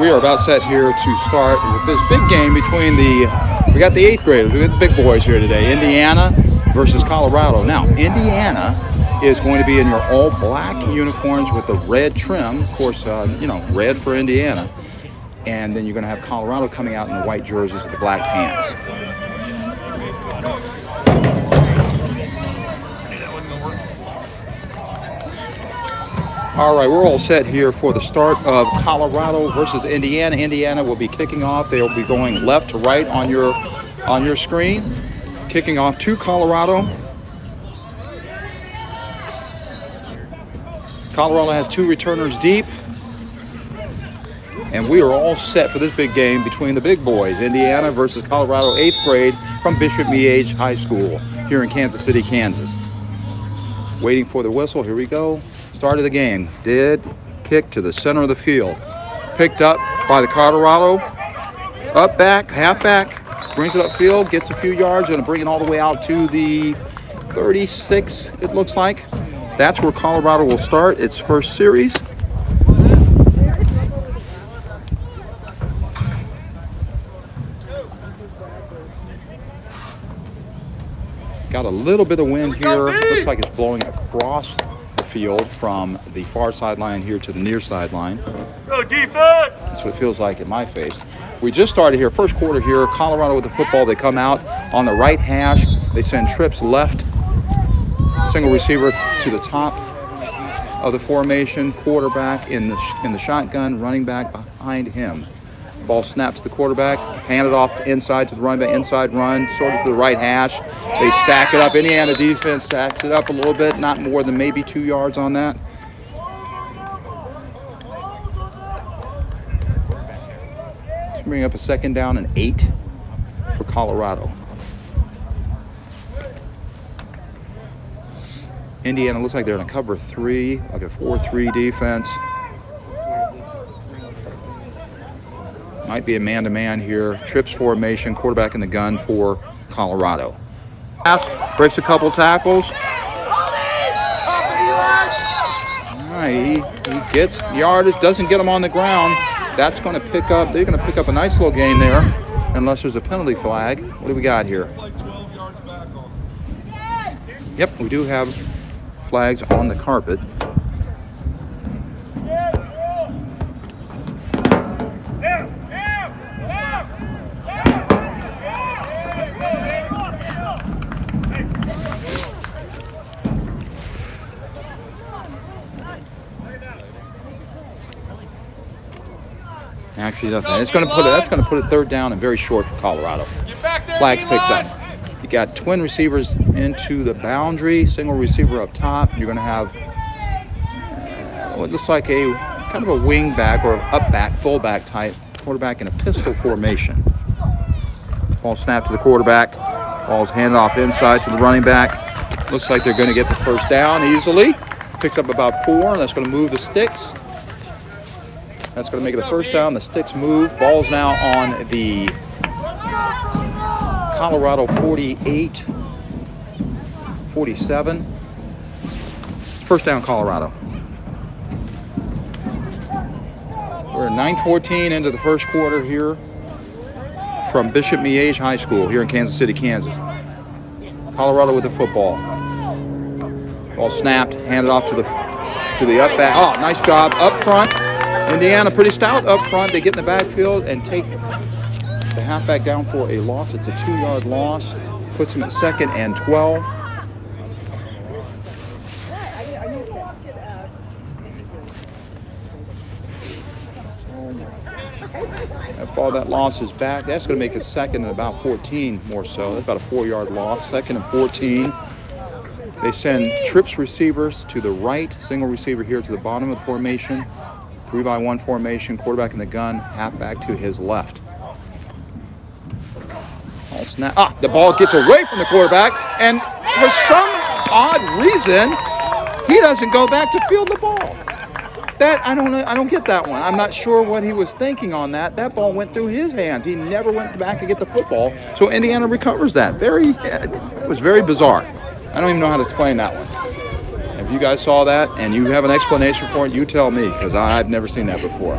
We are about set here to start with this big game between we got the 8th graders, we got the big boys here today, Indiana versus Colorado. Now, Indiana is going to be in your all black uniforms with the red trim, of course, red for Indiana. And then you're going to have Colorado coming out in the white jerseys with the black pants. All right, we're all set here for the start of Colorado versus Indiana. Indiana will be kicking off. They'll be going left to right on your screen. Kicking off to Colorado. Colorado has 2 returners deep. And we are all set for this big game between the big boys, Indiana versus Colorado, 8th grade from Bishop Miege High School here in Kansas City, Kansas. Waiting for the whistle. Here we go. Start of the game. Dead kick to the center of the field. Picked up by the Colorado. Up back, half back. Brings it upfield, gets a few yards, and bring it all the way out to the 36, it looks like. That's where Colorado will start its first series. Got a little bit of wind here. Looks like it's blowing across the field from the far sideline here to the near sideline. Go defense! That's what it feels like in my face. We just started here, first quarter here. Colorado with the football. They come out on the right hash. They send trips left. Single receiver to the top of the formation. Quarterback in the shotgun. Running back behind him. Ball snaps to the quarterback, handed off inside to the running back, inside run, sort of to the right hash. They stack it up. Indiana defense stacks it up a little bit, not more than maybe 2 yards on that. Let's bring up a 2nd down and 8 for Colorado. Indiana looks like they're in a cover 3, like a 4-3 defense. Might be a man-to-man here. Trips formation, quarterback in the gun for Colorado. Pass, breaks a couple tackles. All right, he gets yardage, doesn't get him on the ground. That's going to pick up, they're going to pick up a nice little gain there, unless there's a penalty flag. What do we got here? Yep, we do have flags on the carpet. Actually, nothing. That's going to put it 3rd down and very short for Colorado. Flags picked up. You got twin receivers into the boundary, single receiver up top. You're going to have what looks like a kind of a wing back or up back, fullback type quarterback in a pistol formation. Ball snapped to the quarterback. Ball's handed off inside to the running back. Looks like they're going to get the 1st down easily. Picks up about 4. That's going to move the sticks. That's going to make it a 1st down. The sticks move. Ball's now on the Colorado 48, 47. 1st down, Colorado. We're 9:14 into the first quarter here from Bishop Miege High School here in Kansas City, Kansas. Colorado with the football. Ball snapped, handed off to the up back. Oh, nice job up front. Indiana pretty stout up front. They get in the backfield and take the halfback down for a loss. It's a 2-yard loss. Puts them at 2nd and 12. That loss is back. That's going to make it 2nd and about 14 more so. That's about a 4-yard loss. 2nd and 14. They send trips receivers to the right. Single receiver here to the bottom of the formation. 3-by-1 formation. Quarterback in the gun. Halfback to his left. All snap. The ball gets away from the quarterback, and for some odd reason, he doesn't go back to field the ball. That I don't get that one. I'm not sure what he was thinking on that. That ball went through his hands. He never went back to get the football. So Indiana recovers that. It was very bizarre. I don't even know how to explain that one. If you guys saw that and you have an explanation for it, you tell me, because I've never seen that before.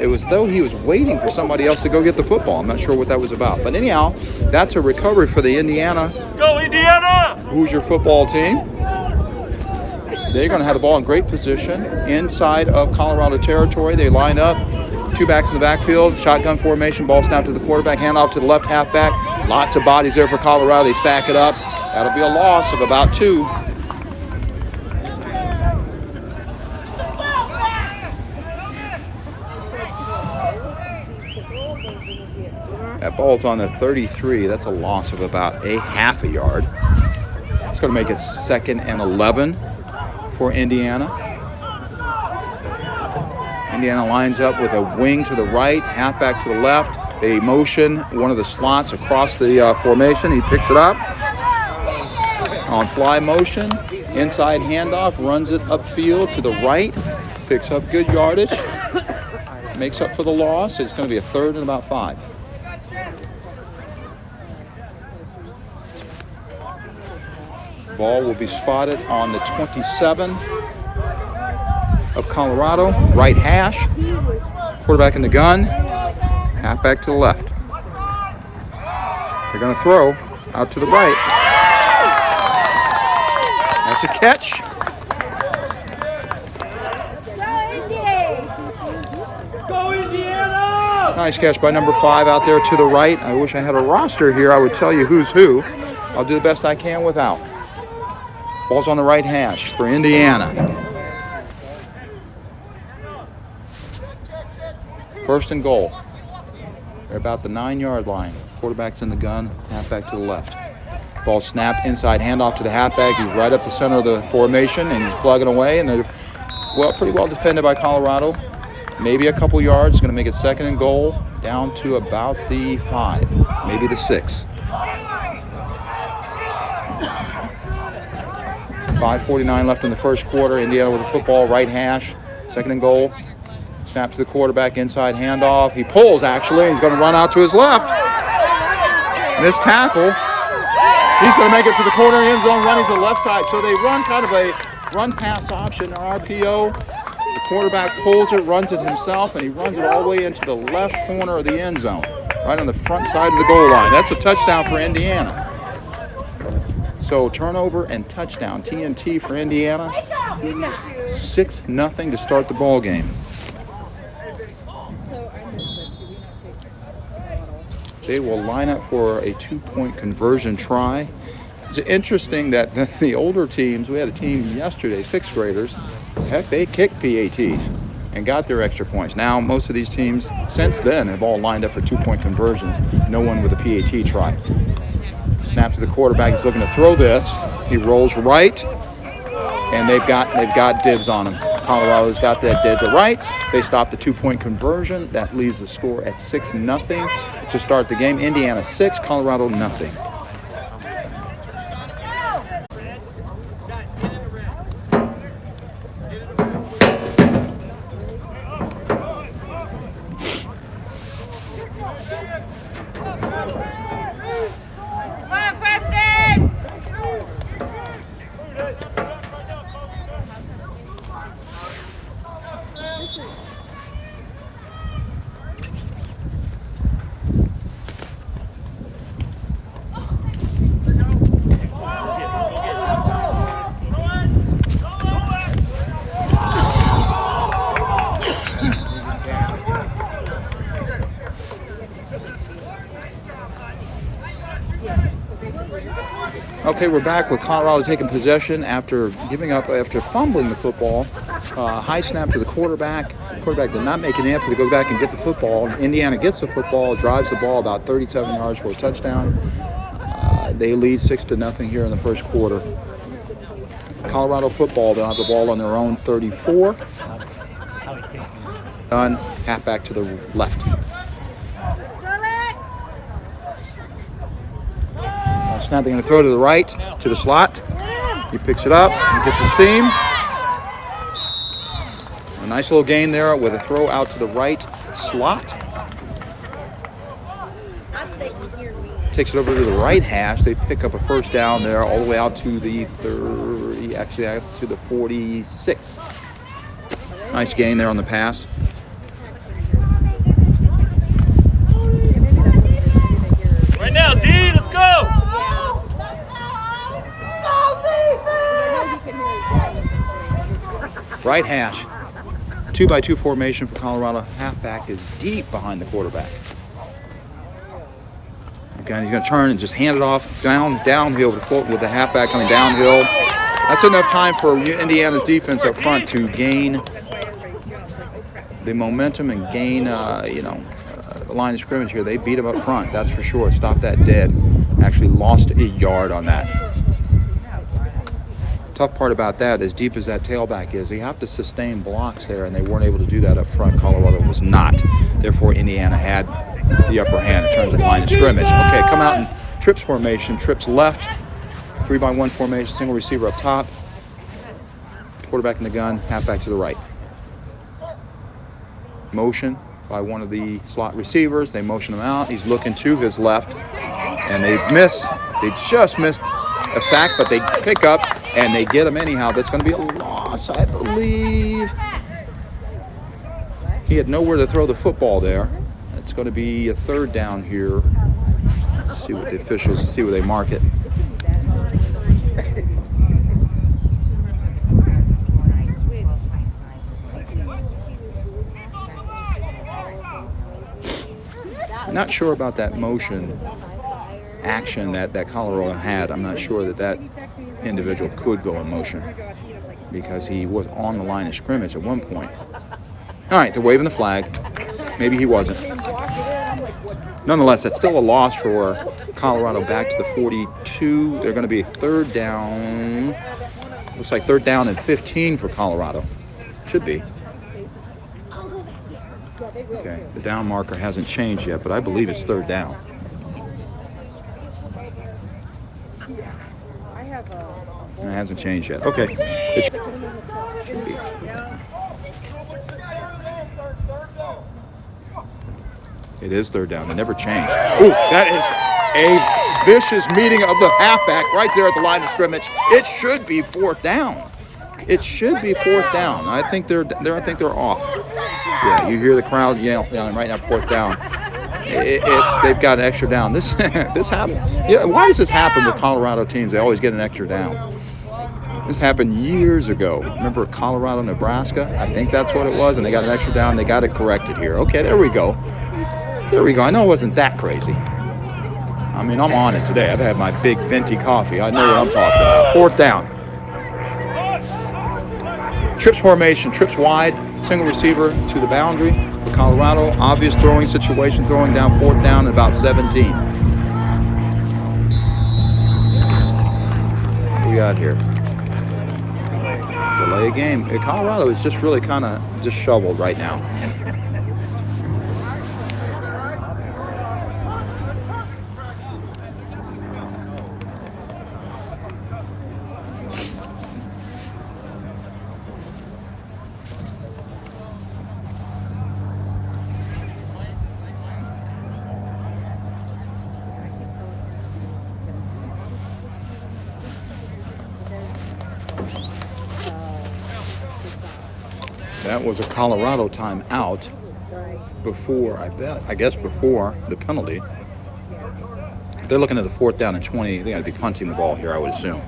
It was though he was waiting for somebody else to go get the football. I'm not sure what that was about. But anyhow, that's a recovery for the Indiana. Go Indiana! Hoosier football team. They're going to have the ball in great position inside of Colorado territory. They line up, 2 backs in the backfield, shotgun formation, ball snap to the quarterback, handoff to the left halfback. Lots of bodies there for Colorado. They stack it up. That'll be a loss of about 2. That ball's on the 33. That's a loss of about a half a yard. It's going to make it 2nd and 11 for Indiana. Indiana lines up with a wing to the right, halfback to the left. They motion one of the slots across the formation. He picks it up on fly motion. Inside handoff, runs it upfield to the right. Picks up good yardage. Makes up for the loss. It's going to be a 3rd and about 5. Ball will be spotted on the 27 of Colorado, right hash. Quarterback in the gun, halfback to the left. They're going to throw out to the right. That's a catch. Go Indiana! Nice catch by number 5 out there to the right. I wish I had a roster here. I would tell you who's who. I'll do the best I can without. Ball's on the right hash for Indiana. 1st and goal. They're about the 9-yard line. Quarterback's in the gun, halfback to the left. Ball snapped, inside handoff to the halfback. He's right up the center of the formation, and he's plugging away. And they're pretty well defended by Colorado. Maybe a couple yards. Going to make it 2nd and goal, down to about the 5, maybe the 6. 5:49 left in the first quarter. Indiana with the football, right hash, 2nd and goal. Snap to the quarterback, inside handoff. He pulls, actually. He's going to run out to his left. Missed tackle. He's going to make it to the corner end zone, running to the left side. So they run kind of a run-pass option, RPO. The quarterback pulls it, runs it himself, and he runs it all the way into the left corner of the end zone, right on the front side of the goal line. That's a touchdown for Indiana. So turnover and touchdown, TNT for Indiana. 6-0 to start the ball game. They will line up for a 2-point conversion try. It's interesting that the older teams, we had a team yesterday, 6th graders, heck, they kicked PATs and got their extra points. Now most of these teams since then have all lined up for 2-point conversions. No one with a PAT try. Snap to the quarterback. He's looking to throw this. He rolls right, and they've got dibs on him. Colorado's got that dead to rights. They stop the 2-point conversion. That leaves the score at 6-0 to start the game. Indiana 6, Colorado nothing. Okay, we're back with Colorado taking possession after fumbling the football. High snap to the quarterback. The quarterback did not make an effort to go back and get the football. Indiana gets the football, drives the ball about 37 yards for a touchdown. They lead 6-0 here in the first quarter. Colorado football, they'll have the ball on their own 34. Done, halfback to the left. Snap, they're going to throw to the right, to the slot. He picks it up, he gets the seam. A nice little gain there with a throw out to the right slot. Takes it over to the right hash. They pick up a first down there all the way out to the 30, actually out to the 46. Nice gain there on the pass. Right hash. 2-by-2 formation for Colorado. Halfback is deep behind the quarterback. Okay, he's going to turn and just hand it off downhill with the halfback coming downhill. That's enough time for Indiana's defense up front to gain the momentum and gain, the line of scrimmage here. They beat him up front, that's for sure. Stop that dead. Actually lost a yard on that. Tough part about that, as deep as that tailback is, you have to sustain blocks there, and they weren't able to do that up front. Colorado was not. Therefore, Indiana had the upper hand in terms of line of scrimmage. Okay, come out in trips formation. Trips left, 3-by-1 formation, single receiver up top. Quarterback in the gun, halfback to the right. Motion by one of the slot receivers. They motion him out. He's looking to his left, and they miss. They just missed a sack, but they pick up and they get him anyhow. That's going to be a loss, I believe. He had nowhere to throw the football there. It's going to be a third down here. Let's see what the officials, see where they mark it. Not sure about that motion action that Colorado had. I'm not sure that individual could go in motion because he was on the line of scrimmage at one point. All right, they're waving the flag. Maybe he wasn't. Nonetheless, that's still a loss for Colorado back to the 42. They're going to be third down. Looks like third down and 15 for Colorado. Should be. Okay, the down marker hasn't changed yet, but I believe it's third down. It hasn't changed yet. Okay. It should be. It is third down. They never changed. Ooh, that is a vicious meeting of the halfback right there at the line of scrimmage. It should be fourth down. It should be fourth down. I think they're off. Yeah, you hear the crowd yelling right now, fourth down. They've got an extra down. This happened. Yeah, why does this happen with Colorado teams? They always get an extra down. This happened years ago. Remember Colorado, Nebraska? I think that's what it was, and they got an extra down. They got it corrected here. Okay, there we go. There we go. I know it wasn't that crazy. I mean, I'm on it today. I've had my big venti coffee. I know what I'm talking about. Fourth down. Trips formation, trips wide, single receiver to the boundary for Colorado. Obvious throwing situation, throwing down fourth down at about 17. What do we got here? Delay game. Colorado is just really kind of disheveled right now. That was a Colorado timeout before, I guess before the penalty. They're looking at the fourth down and 20. They got to be punting the ball here, I would assume.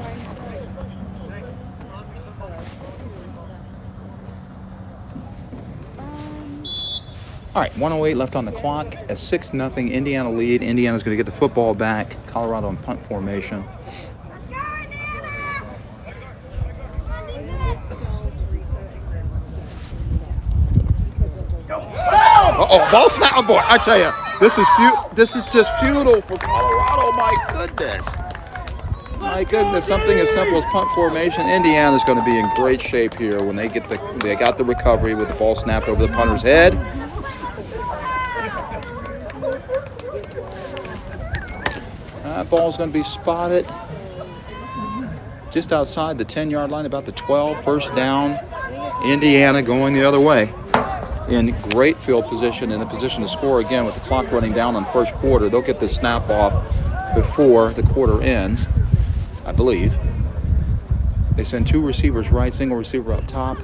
All right, 1:08 left on the clock. A 6-0 Indiana lead. Indiana's going to get the football back. Colorado in punt formation. Uh-oh, ball snap. Oh, boy, I tell you, this is just futile for Colorado. My goodness. My goodness, something as simple as punt formation. Indiana's going to be in great shape here when they got the recovery with the ball snapped over the punter's head. That ball's going to be spotted just outside the 10-yard line, about the 12. First down, Indiana going the other way. In great field position, in a position to score again with the clock running down on first quarter. They'll get the snap off before the quarter ends, I believe. They send two receivers right, single receiver up top.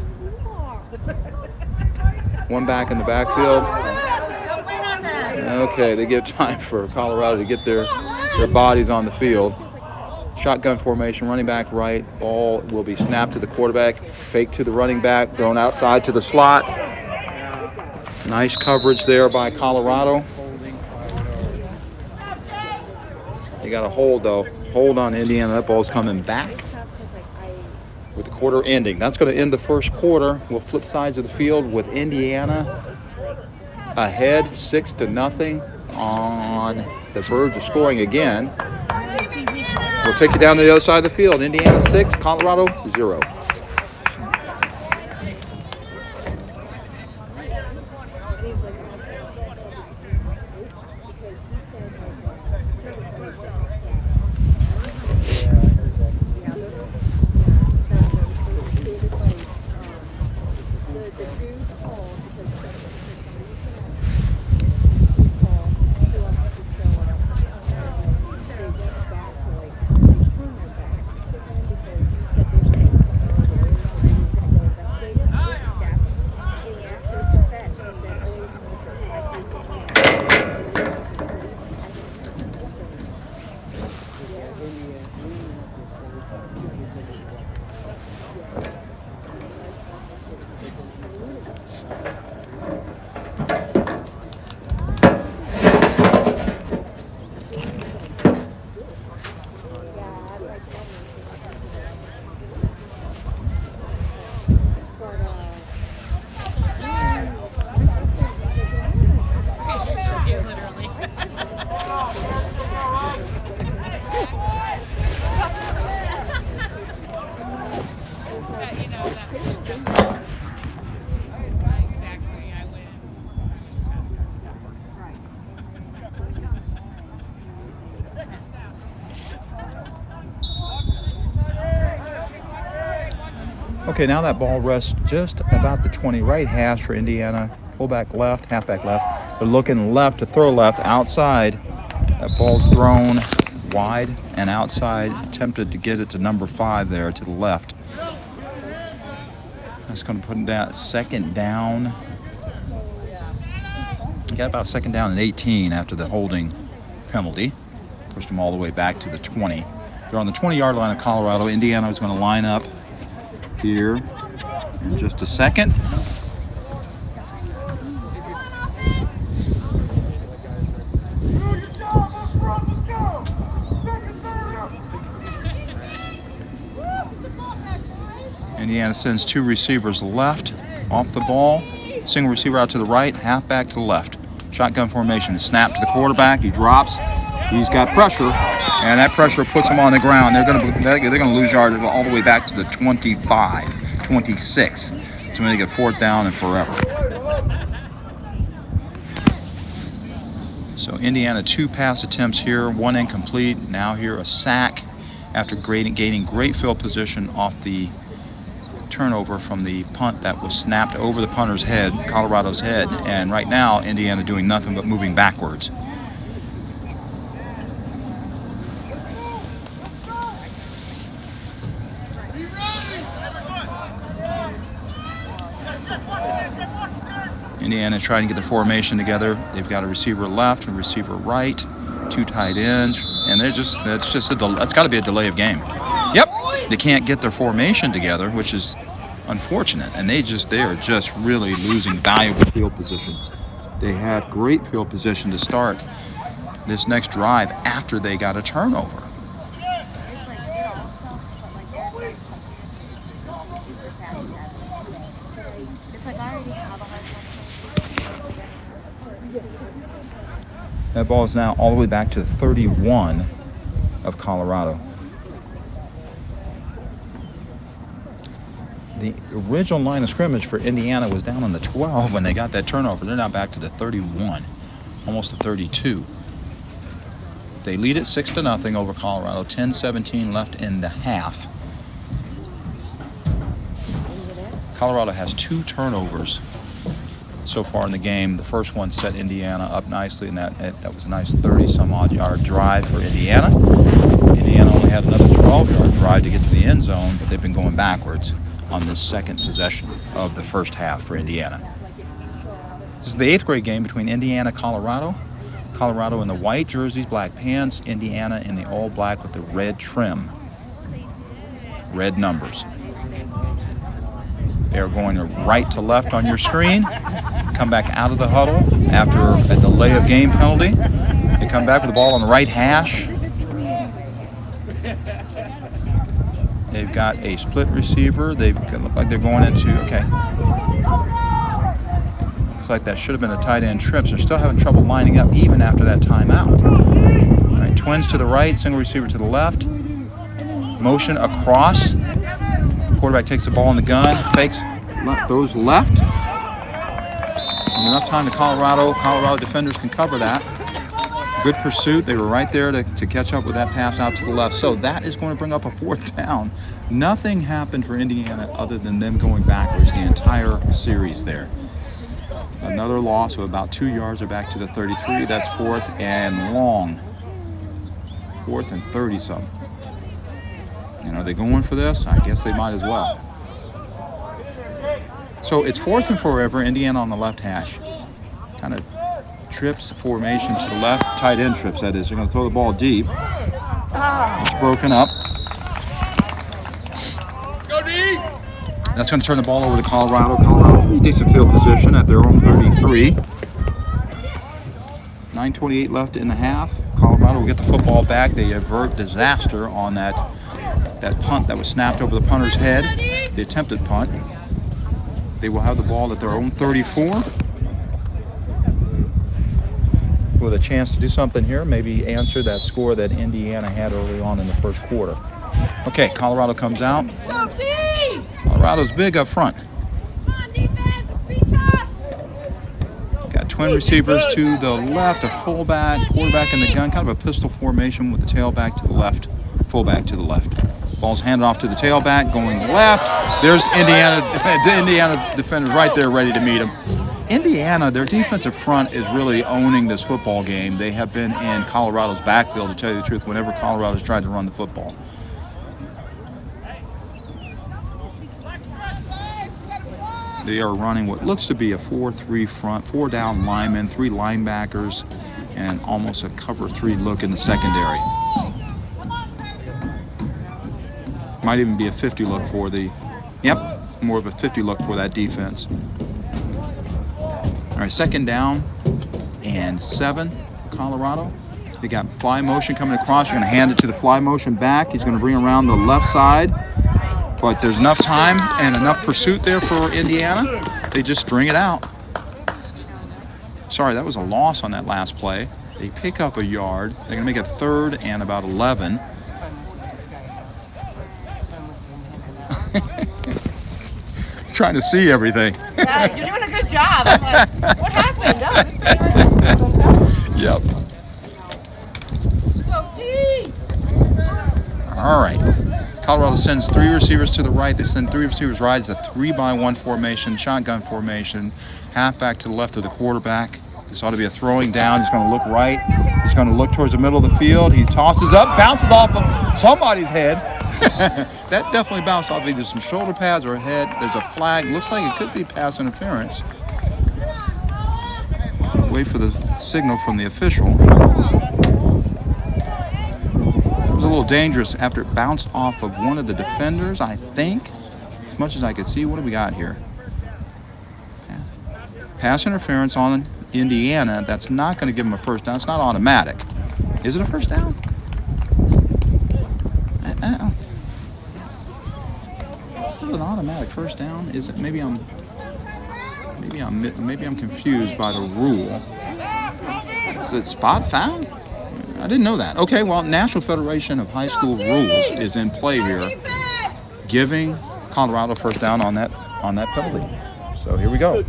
One back in the backfield. Okay, they give time for Colorado to get their bodies on the field. Shotgun formation, running back right. Ball will be snapped to the quarterback, fake to the running back, thrown outside to the slot. Nice coverage there by Colorado. You got a hold, though. Hold on Indiana. That ball's coming back with the quarter ending. That's going to end the first quarter. We'll flip sides of the field with Indiana ahead 6-0 on the verge of scoring again. We'll take you down to the other side of the field. Indiana 6, Colorado 0. Okay, now that ball rests just about the 20, right hash for Indiana. Fullback left, halfback left. They're looking left to throw left, outside. That ball's thrown wide and outside. Attempted to get it to number 5 there to the left. That's going to put it down, second down. Got about second down and 18 after the holding penalty. Pushed them all the way back to the 20. They're on the 20-yard line of Colorado. Indiana is going to line up here in just a second. Indiana sends 2 receivers left off the ball. Single receiver out to the right, halfback to the left. Shotgun formation, snap to the quarterback. He drops. He's got pressure, and that pressure puts him on the ground. They're gonna lose yards all the way back to the 25, 26. So when they get 4th down and forever. So Indiana 2 pass attempts here, 1 incomplete. Now here a sack after gaining great field position off the turnover from the punt that was snapped over the punter's head, Colorado's head. And right now Indiana doing nothing but moving backwards. Indiana trying to get the formation together. They've got a receiver left, a receiver right, 2 tight ends, and that's got to be a delay of game. Yep, they can't get their formation together, which is unfortunate, and they are just really losing valuable field position. They had great field position to start this next drive after they got a turnover. That ball is now all the way back to 31 of Colorado. The original line of scrimmage for Indiana was down on the 12 when they got that turnover. They're now back to the 31, almost to 32. They lead it 6-0 over Colorado. 10-17 left in the half. Colorado has 2 turnovers so far in the game. The first one set Indiana up nicely, and that was a nice 30-some-odd yard drive for Indiana. Indiana only had another 12-yard drive to get to the end zone, but they've been going backwards on this second possession of the first half for Indiana. This is the 8th grade game between Indiana and Colorado. Colorado in the white jerseys, black pants, Indiana in the all black with the red trim. red numbers. They're going right to left on your screen. Come back out of the huddle after a delay of game penalty. They come back with the ball on the right hash. They've got a split receiver. They look like they're going into, okay. Looks like that should have been a tight end trip. So they're still having trouble lining up even after that timeout. All right, twins to the right, single receiver to the left. Motion across. Quarterback takes the ball in the gun, fakes, throws left. And enough time to Colorado. Colorado defenders can cover that. Good pursuit. They were right there to catch up with that pass out to the left. So that is going to bring up a 4th down. Nothing happened for Indiana other than them going backwards the entire series there. Another loss of about 2 yards. They're back to the 33. That's 4th and long. 4th and 30-something. And are they going for this? I guess they might as well. So it's 4th and forever. Indiana on the left hash. Kind of trips formation to the left. Tight end trips, that is. They're going to throw the ball deep. It's broken up. Go deep. That's going to turn the ball over to Colorado. Colorado, decent field position at their own 33. 9:28 left in the half. Colorado will get the football back. They avert disaster on that punt that was snapped over the punter's head, the attempted punt. They will have the ball at their own 34 with a chance to do something here, maybe answer that score that Indiana had early on in the first quarter. Okay, Colorado comes out. Colorado's big up front. Got twin receivers to the left, a fullback, quarterback in the gun, kind of a pistol formation with the tailback to the left, fullback to the left. Ball's handed off to the tailback, going left. There's Indiana defenders right there ready to meet him. Indiana, their defensive front is really owning this football game. They have been in Colorado's backfield, to tell you the truth, whenever Colorado's tried to run the football. They are running what looks to be a 4-3 front, 4 down linemen, 3 linebackers, and almost a cover 3 look in the secondary. Might even be a 50 look for the, more of a 50 look for that defense. All right, 2nd down and 7, Colorado. They got fly motion coming across. You're going to hand it to the fly motion back. He's going to bring around the left side. But there's enough time and enough pursuit there for Indiana. They just string it out. Sorry, that was a loss on that last play. They pick up a yard. They're going to make it 3rd and about 11. Trying to see everything. Yeah, you're doing a good job. I'm like, what happened? No, this thing Yep. All right. Colorado sends 3 receivers to the right. They send 3 receivers right. It's a 3-by-1 formation, shotgun formation. Halfback to the left of the quarterback. This ought to be a throwing down. He's going to look right. He's going to look towards the middle of the field. He tosses up, bounces off of somebody's head. That definitely bounced off either some shoulder pads or a head. There's a flag. Looks like it could be pass interference. Wait for the signal from the official. It was a little dangerous after it bounced off of one of the defenders, I think. As much as I could see, what do we got here? Pass interference on Indiana. That's not going to give them a first down. It's not automatic. Is it a first down? It's still an automatic first down. Is it? Maybe I'm confused by the rule. Is it spot foul? I didn't know that. Okay, well, National Federation of High School Rules is in play here, giving Colorado first down on that penalty. So here we go.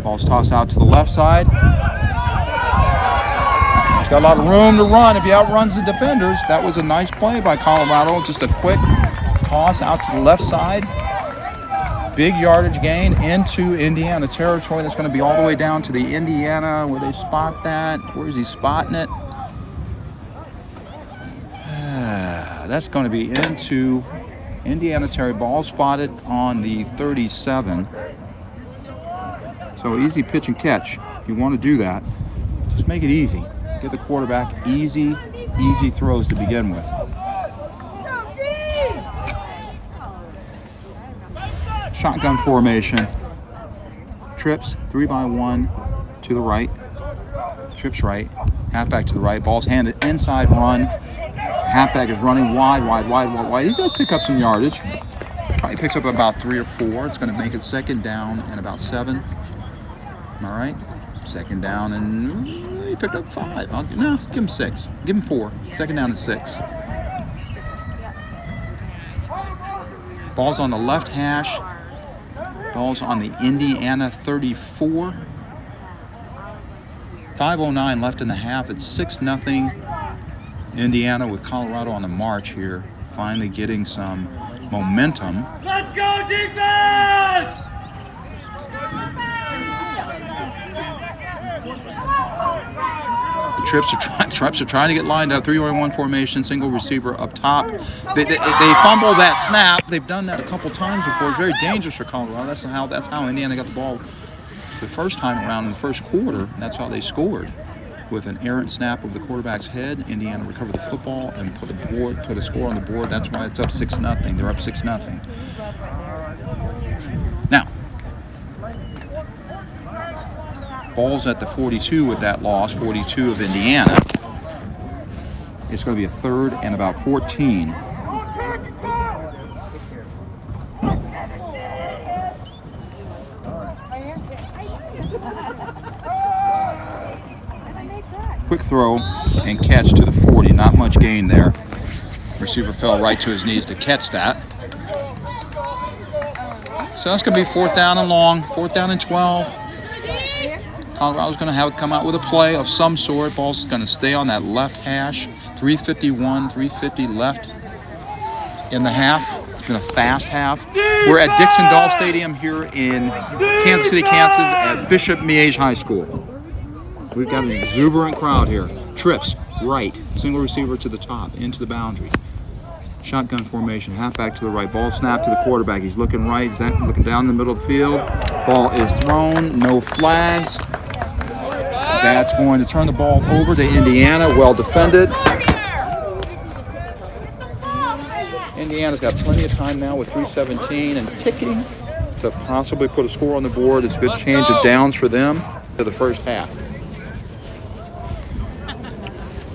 Ball's tossed out to the left side. He's got a lot of room to run if he outruns the defenders. That was a nice play by Colorado. Just a quick toss out to the left side. Big yardage gain into Indiana territory. That's going to be all the way down to the Indiana. Where they spot that? Where is he spotting it? That's going to be into Indiana territory. Ball spotted on the 37. So easy pitch and catch. You want to do that. Just make it easy. Get the quarterback easy throws to begin with. Shotgun formation. Trips 3-by-1 to the right. Trips right. Halfback to the right. Ball's handed inside run. Halfback is running wide. He's going to pick up some yardage. Probably picks up about 3 or 4. It's going to make it second down and about 7. All right. Second down and he picked up 5. No, give him 6. Give him 4. Second down and 6. Ball's on the left hash. Ball's on the Indiana 34. 5:09 left in the half. It's 6-0. Indiana with Colorado on the march here. Finally getting some momentum. Let's go defense! The Trips are trying to get lined up. 3-1 formation, single receiver up top. They fumble that snap. They've done that a couple times before. It's very dangerous for Colorado. That's how Indiana got the ball the first time around in the first quarter. That's how they scored. With an errant snap of the quarterback's head, Indiana recovered the football and put a score on the board. That's why it's up 6-0. They're up 6-0. Now, ball's at the 42 with that loss, 42 of Indiana. It's going to be a 3rd and about 14. Quick throw and catch to the 40. Not much gain there. Receiver fell right to his knees to catch that. So that's going to be 4th down and long, 4th down and 12. Colorado's going to have it come out with a play of some sort. Ball's going to stay on that left hash. 3:50 left in the half. It's been a fast half. We're at Dixon-Dahl Stadium here in Kansas City, Kansas at Bishop Miege High School. We've got an exuberant crowd here. Trips right, single receiver to the top, into the boundary. Shotgun formation, halfback to the right. Ball snap to the quarterback. He's looking right, looking down the middle of the field. Ball is thrown, no flags. That's going to turn the ball over to Indiana, well defended. Indiana's got plenty of time now with 3:17 and ticking to possibly put a score on the board. It's a good change of downs for them to the first half.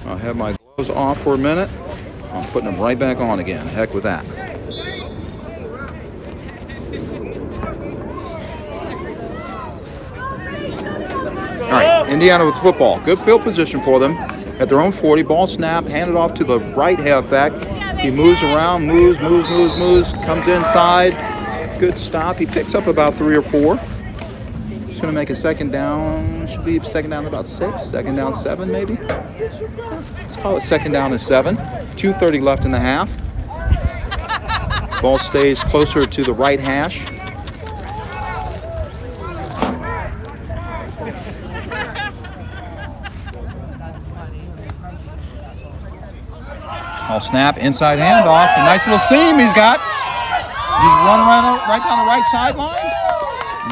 I'll have my gloves off for a minute. I'm putting them right back on again. Heck with that. All right, Indiana with the football. Good field position for them. At their own 40, ball snap, handed off to the right halfback. He moves around, moves, comes inside. Good stop. He picks up about 3 or 4. He's going to make a second down. Should be second down about 6. Second down 7 maybe. Let's call it second down and 7. 2:30 left in the half. Ball stays closer to the right hash. Ball snap, inside handoff. A nice little seam he's got. He's running right down the right sideline.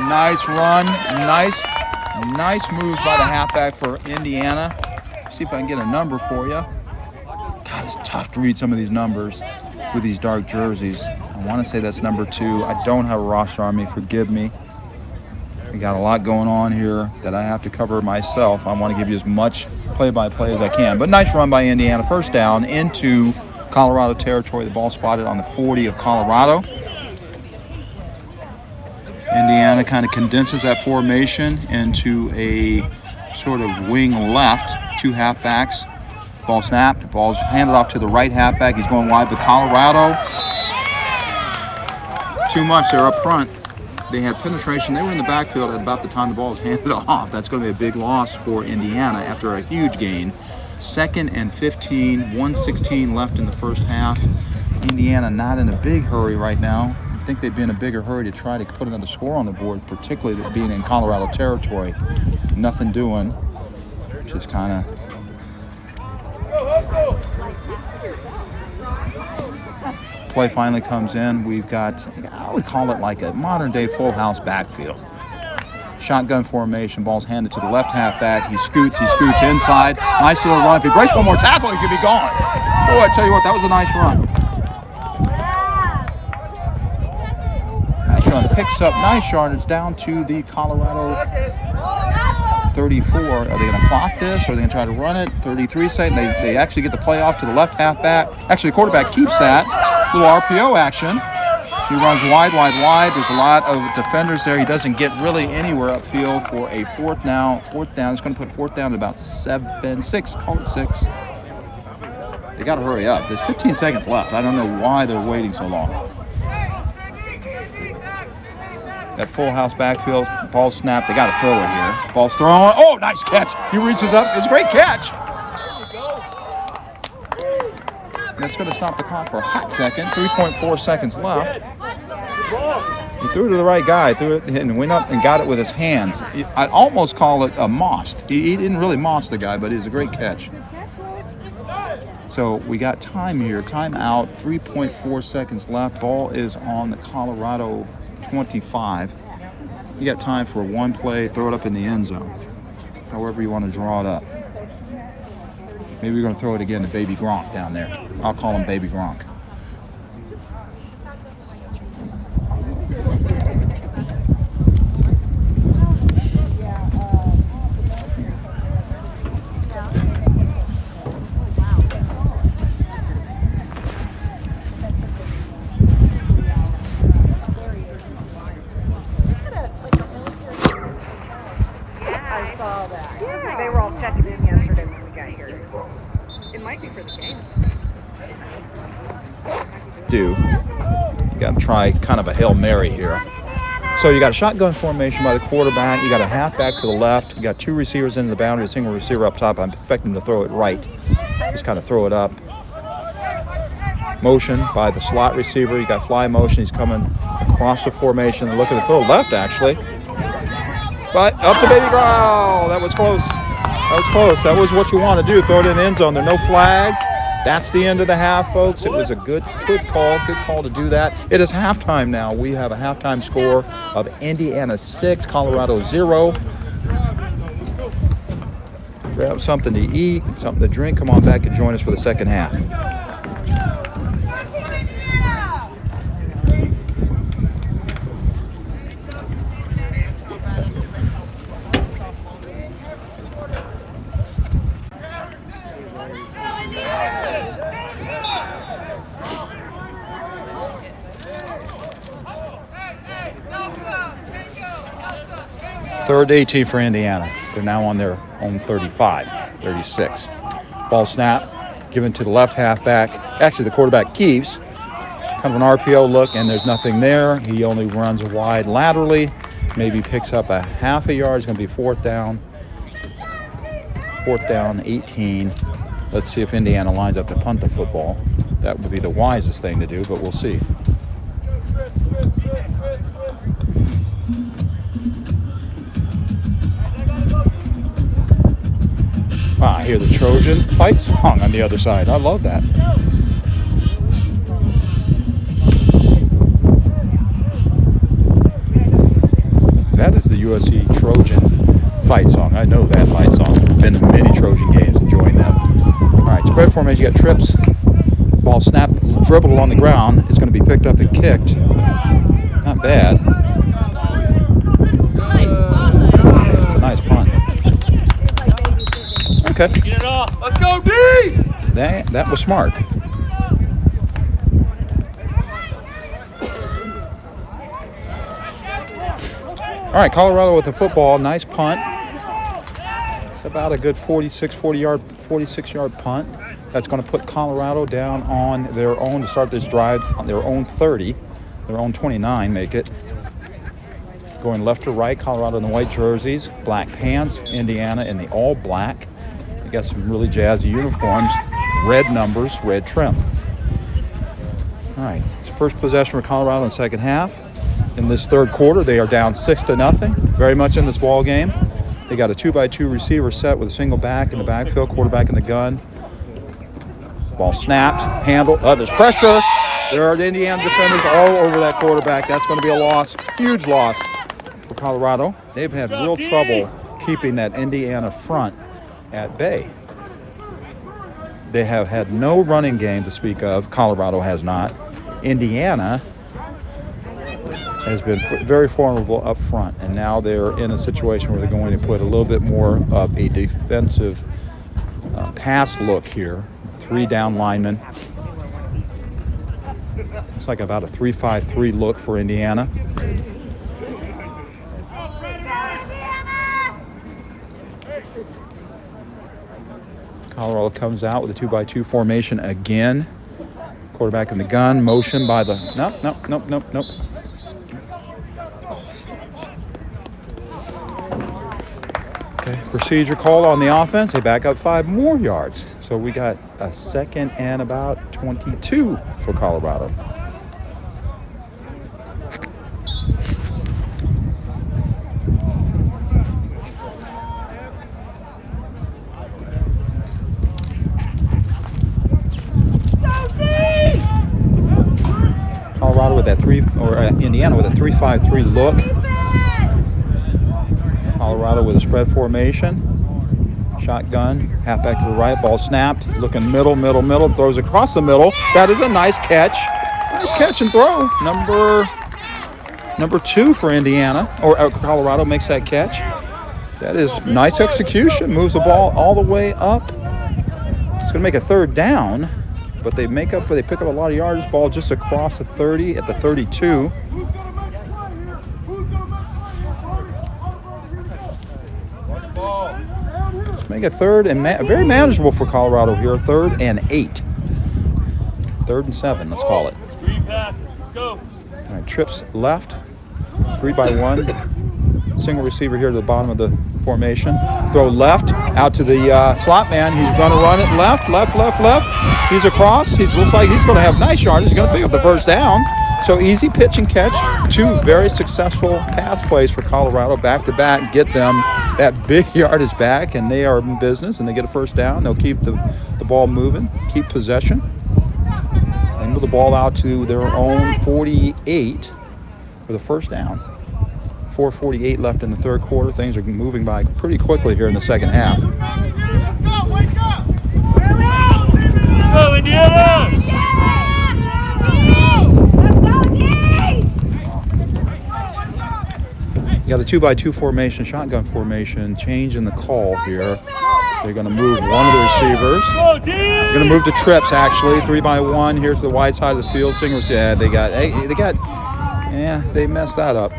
Nice run. Nice moves by the halfback for Indiana. See if I can get a number for you. God, it's tough to read some of these numbers with these dark jerseys. I want to say that's number 2. I don't have a roster on me. Forgive me. We got a lot going on here that I have to cover myself. I want to give you as much play-by-play as I can. But nice run by Indiana. First down into Colorado territory. The ball spotted on the 40 of Colorado. Indiana kind of condenses that formation into a sort of wing left. 2 halfbacks. Ball snapped. Ball's handed off to the right halfback. He's going wide, but Colorado, too much. They're up front. They had penetration. They were in the backfield at about the time the ball was handed off. That's going to be a big loss for Indiana after a huge gain. 2nd and 15, 1:16 left in the first half. Indiana not in a big hurry right now. I think they'd be in a bigger hurry to try to put another score on the board, particularly being in Colorado territory. Nothing doing. Just kind of play finally comes in. We've got, I would call it like a modern day full house backfield. Shotgun formation. Ball's handed to the left halfback. He scoots inside. Nice little run. If he breaks one more tackle, he could be gone. Boy, I tell you what, that was a nice run. Nice run. Picks up nice yardage down to the Colorado 34. Are they going to clock this, or are they going to try to run it? 33 seconds. They actually get the play off to the left halfback. Actually, the quarterback keeps that. Little RPO action. He runs wide. There's a lot of defenders there. He doesn't get really anywhere upfield for a fourth down. It's going to put fourth down at about 6. Call it 6. They got to hurry up. There's 15 seconds left. I don't know why they're waiting so long. That full house backfield, ball snapped. They got to throw it here. Ball's thrown. Oh, nice catch. He reaches up. It's a great catch. That's going to stop the clock for a hot second. 3.4 seconds left. He threw it to the right guy. Threw it and went up and got it with his hands. I'd almost call it a mossed. He didn't really moss the guy, but it was a great catch. So we got time here. Time out. 3.4 seconds left. Ball is on the Colorado 25. You got time for one play. Throw it up in the end zone. However you want to draw it up. Maybe we're going to throw it again to Baby Gronk down there. I'll call him Baby Gronk. I saw that. Yeah. They were all checking in yesterday when we got here. It might be for the game. You got to try kind of a Hail Mary here. So you got a shotgun formation by the quarterback. You got a halfback to the left. You got 2 receivers into the boundary, a single receiver up top. I'm expecting to throw it right. Just kind of throw it up. Motion by the slot receiver. You got fly motion. He's coming across the formation and looking to throw left, actually. But up to Baby Gronk. That was close. That was what you want to do. Throw it in the end zone. There are no flags. That's the end of the half, folks. It was a good call to do that. It is halftime now. We have a halftime score of Indiana 6, Colorado 0. Grab something to eat, something to drink. Come on back and join us for the second half. Third 18 for Indiana. They're now on their own 36. Ball snap, given to the left halfback. Actually, the quarterback keeps. Kind of an RPO look, and there's nothing there. He only runs wide laterally. Maybe picks up a half a yard. It's going to be fourth down. 18. Let's see if Indiana lines up to punt the football. That would be the wisest thing to do, but we'll see. Wow, I hear the Trojan fight song on the other side. I love that. That is the USC Trojan fight song. I know that fight song. Been to many Trojan games, enjoying them. All right, spread formation. You got trips. Ball snapped, dribbled along the ground. It's going to be picked up and kicked. Not bad. Nice punt. Okay. Get it off. Let's go, D! That was smart. All right, Colorado with the football. Nice punt. It's about a good 46-yard punt. That's going to put Colorado down on their own to start this drive on their own 30, their own 29, make it. Going left to right, Colorado in the white jerseys, black pants, Indiana in the all black. You got some really jazzy uniforms, red numbers, red trim. All right, it's first possession for Colorado in the second half. In this third quarter, they are down 6-0, very much in this ball game. They got a 2x2 receiver set with a single back in the backfield, quarterback in the gun. Ball snapped, handled. There's pressure. There are Indiana defenders all over that quarterback. That's going to be a loss, huge loss for Colorado. They've had real trouble keeping that Indiana front at bay. They have had no running game to speak of. Colorado has not. Indiana has been very formidable up front, and now they're in a situation where they're going to put a little bit more of a defensive pass look here. 3 down linemen. It's like about a 3-5-3 look for Indiana. Colorado comes out with a 2-by-2 formation again. Quarterback in the gun, motion by the... Nope. Okay, procedure called on the offense. They back up 5 more yards. So we got a 2nd and about 22 for Colorado. Colorado with that Indiana with a 3-5-3 look. Colorado with a spread formation. Shotgun, halfback to the right, ball snapped. He's looking middle, throws across the middle. That is a nice catch. Nice catch and throw. Number 2 for Indiana, or Colorado makes that catch. That is nice execution. Moves the ball all the way up. It's going to make a 3rd down. But they pick up a lot of yardage. Ball just across the 30 at the 32. Let's make it 3rd and very manageable for Colorado here. 3rd and 8. 3rd and 7, let's call it. Screen pass. Let's go. All right, trips left. 3-by-1. Single receiver here to the bottom of the formation. Throw left out to the slot man. He's going to run it left. He's across. Looks like he's going to have nice yardage. He's going to pick up the 1st down. So easy pitch and catch. 2 very successful pass plays for Colorado back to back. Get them that big yardage back, and they are in business, and they get a 1st down. They'll keep the ball moving, keep possession, and move the ball out to their own 48 for the 1st down. 4:48 left in the 3rd quarter. Things are moving by pretty quickly here in the 2nd half. Go, Indiana! You got a 2-by-2 formation, shotgun formation, change in the call here. They're going to move one of the receivers. They're going to move to trips, actually. 3-by-1 here to the wide side of the field. Singers, yeah, they messed that up.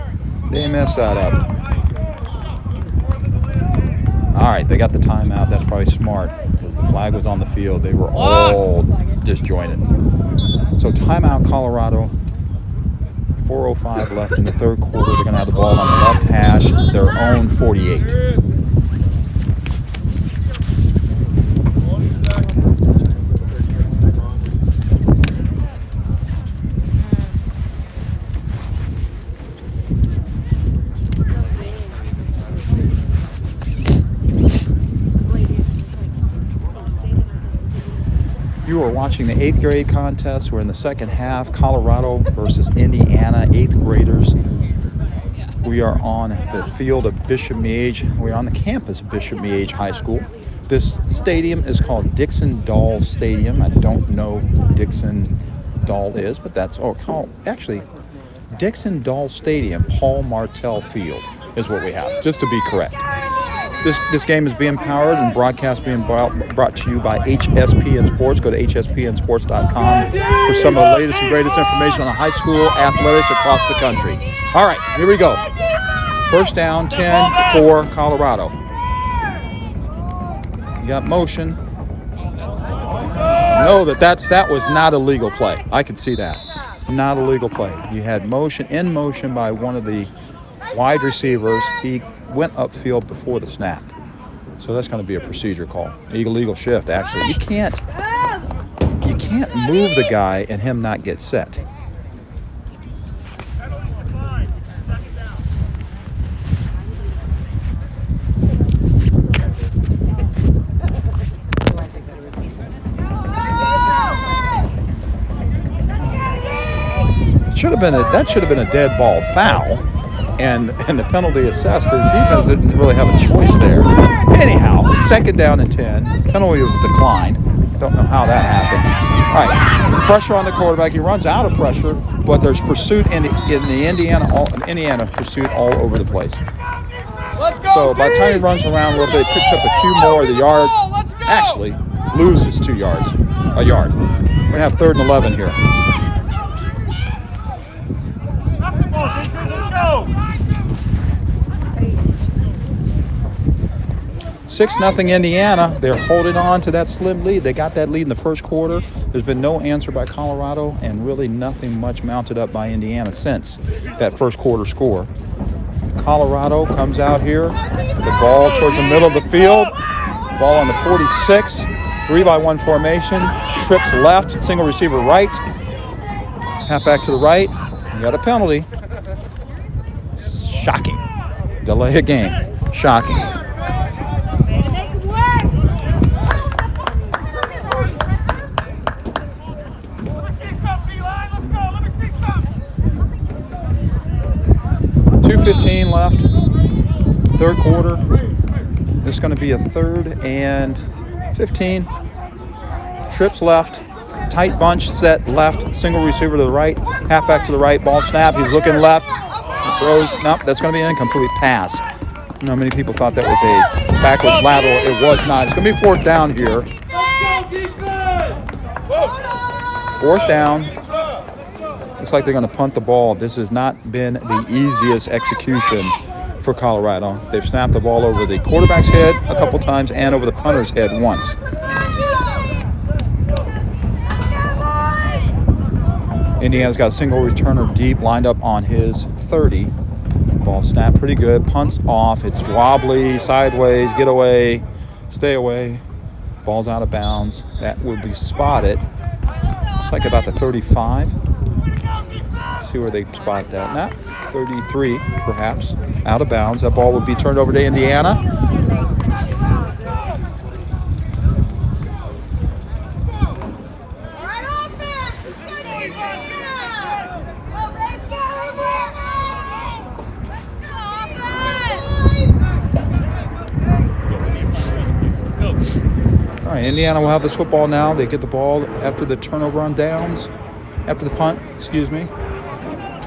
All right, they got the timeout. That's probably smart because the flag was on the field. They were all disjointed. So timeout, Colorado. 4:05 left in the 3rd quarter. They're going to have the ball on the left hash, their own 48. You are watching the 8th grade contest. We're in the 2nd half. Colorado versus Indiana, 8th graders. We are on the field of Bishop Miege. We're on the campus of Bishop Miege High School. This stadium is called Dixon-Dahl Stadium. I don't know who Dixon-Dahl is, but that's Dixon-Dahl Stadium, Paul Martell Field is what we have, just to be correct. This game is being powered and broadcast being brought to you by HSPN Sports. Go to hspnsports.com for some of the latest and greatest information on the high school athletics across the country. All right, here we go. 1st down, 10 for Colorado. You got motion. Know that was not a legal play. I can see that. Not a legal play. You had in motion by one of the wide receivers. He went upfield before the snap. So that's going to be a procedure call. Illegal shift, actually. You can't move the guy and him not get set. That should have been a dead ball foul. and the penalty assessed. The defense didn't really have a choice there. Anyhow, 2nd down and 10. Penalty was declined. Don't know how that happened. All right, pressure on the quarterback. He runs out of pressure, but there's pursuit in the Indiana pursuit all over the place. So by the time he runs around a little bit, he picks up a few more of the yards. Actually, loses 2 yards, a yard. We're gonna have 3rd and 11 here. 6-0 Indiana. They're holding on to that slim lead. They got that lead in the first quarter. There's been no answer by Colorado, and really nothing much mounted up by Indiana since that first quarter score. Colorado comes out here. The ball towards the middle of the field. Ball on the 46. 3-by-1 formation. Trips left. Single receiver right. Halfback to the right. You got a penalty. Shocking. Delay a game. Shocking. .2:15 left, 3rd quarter. This is going to be a 3rd and 15. Trips left, tight bunch set left, single receiver to the right, halfback to the right, ball snap. He's looking left, throws. Nope, that's going to be an incomplete pass. I know many people thought that was a backwards lateral. It was not. It's going to be 4th down here. 4th down. Looks like they're going to punt the ball. This has not been the easiest execution for Colorado. They've snapped the ball over the quarterback's head a couple times and over the punter's head once. Indiana's got a single returner deep lined up on his 30. Ball snapped pretty good. Punts off. It's wobbly, sideways, get away, stay away. Ball's out of bounds. That will be spotted. Looks like about the 35. See where they spot that. Not 33, perhaps. Out of bounds. That ball would be turned over to Indiana. All right, Indiana will have this football now. They get the ball after the turnover on downs. After the punt, excuse me.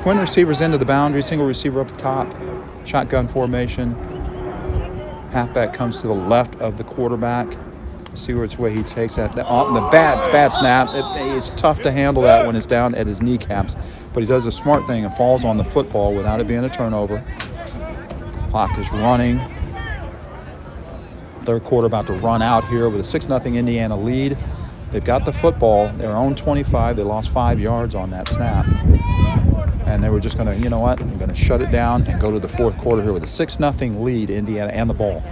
Twin receivers into the boundary, single receiver up the top, shotgun formation. Halfback comes to the left of the quarterback. See which way he takes that. The bad snap. It's tough to handle that when it's down at his kneecaps, but he does a smart thing and falls on the football without it being a turnover. Clock is running. 3rd quarter about to run out here with a 6-0 Indiana lead. They've got the football, their own 25. They lost 5 yards on that snap. And they were just going to, you know what, I'm going to shut it down and go to the 4th quarter here with a 6-0 lead, Indiana, and the ball.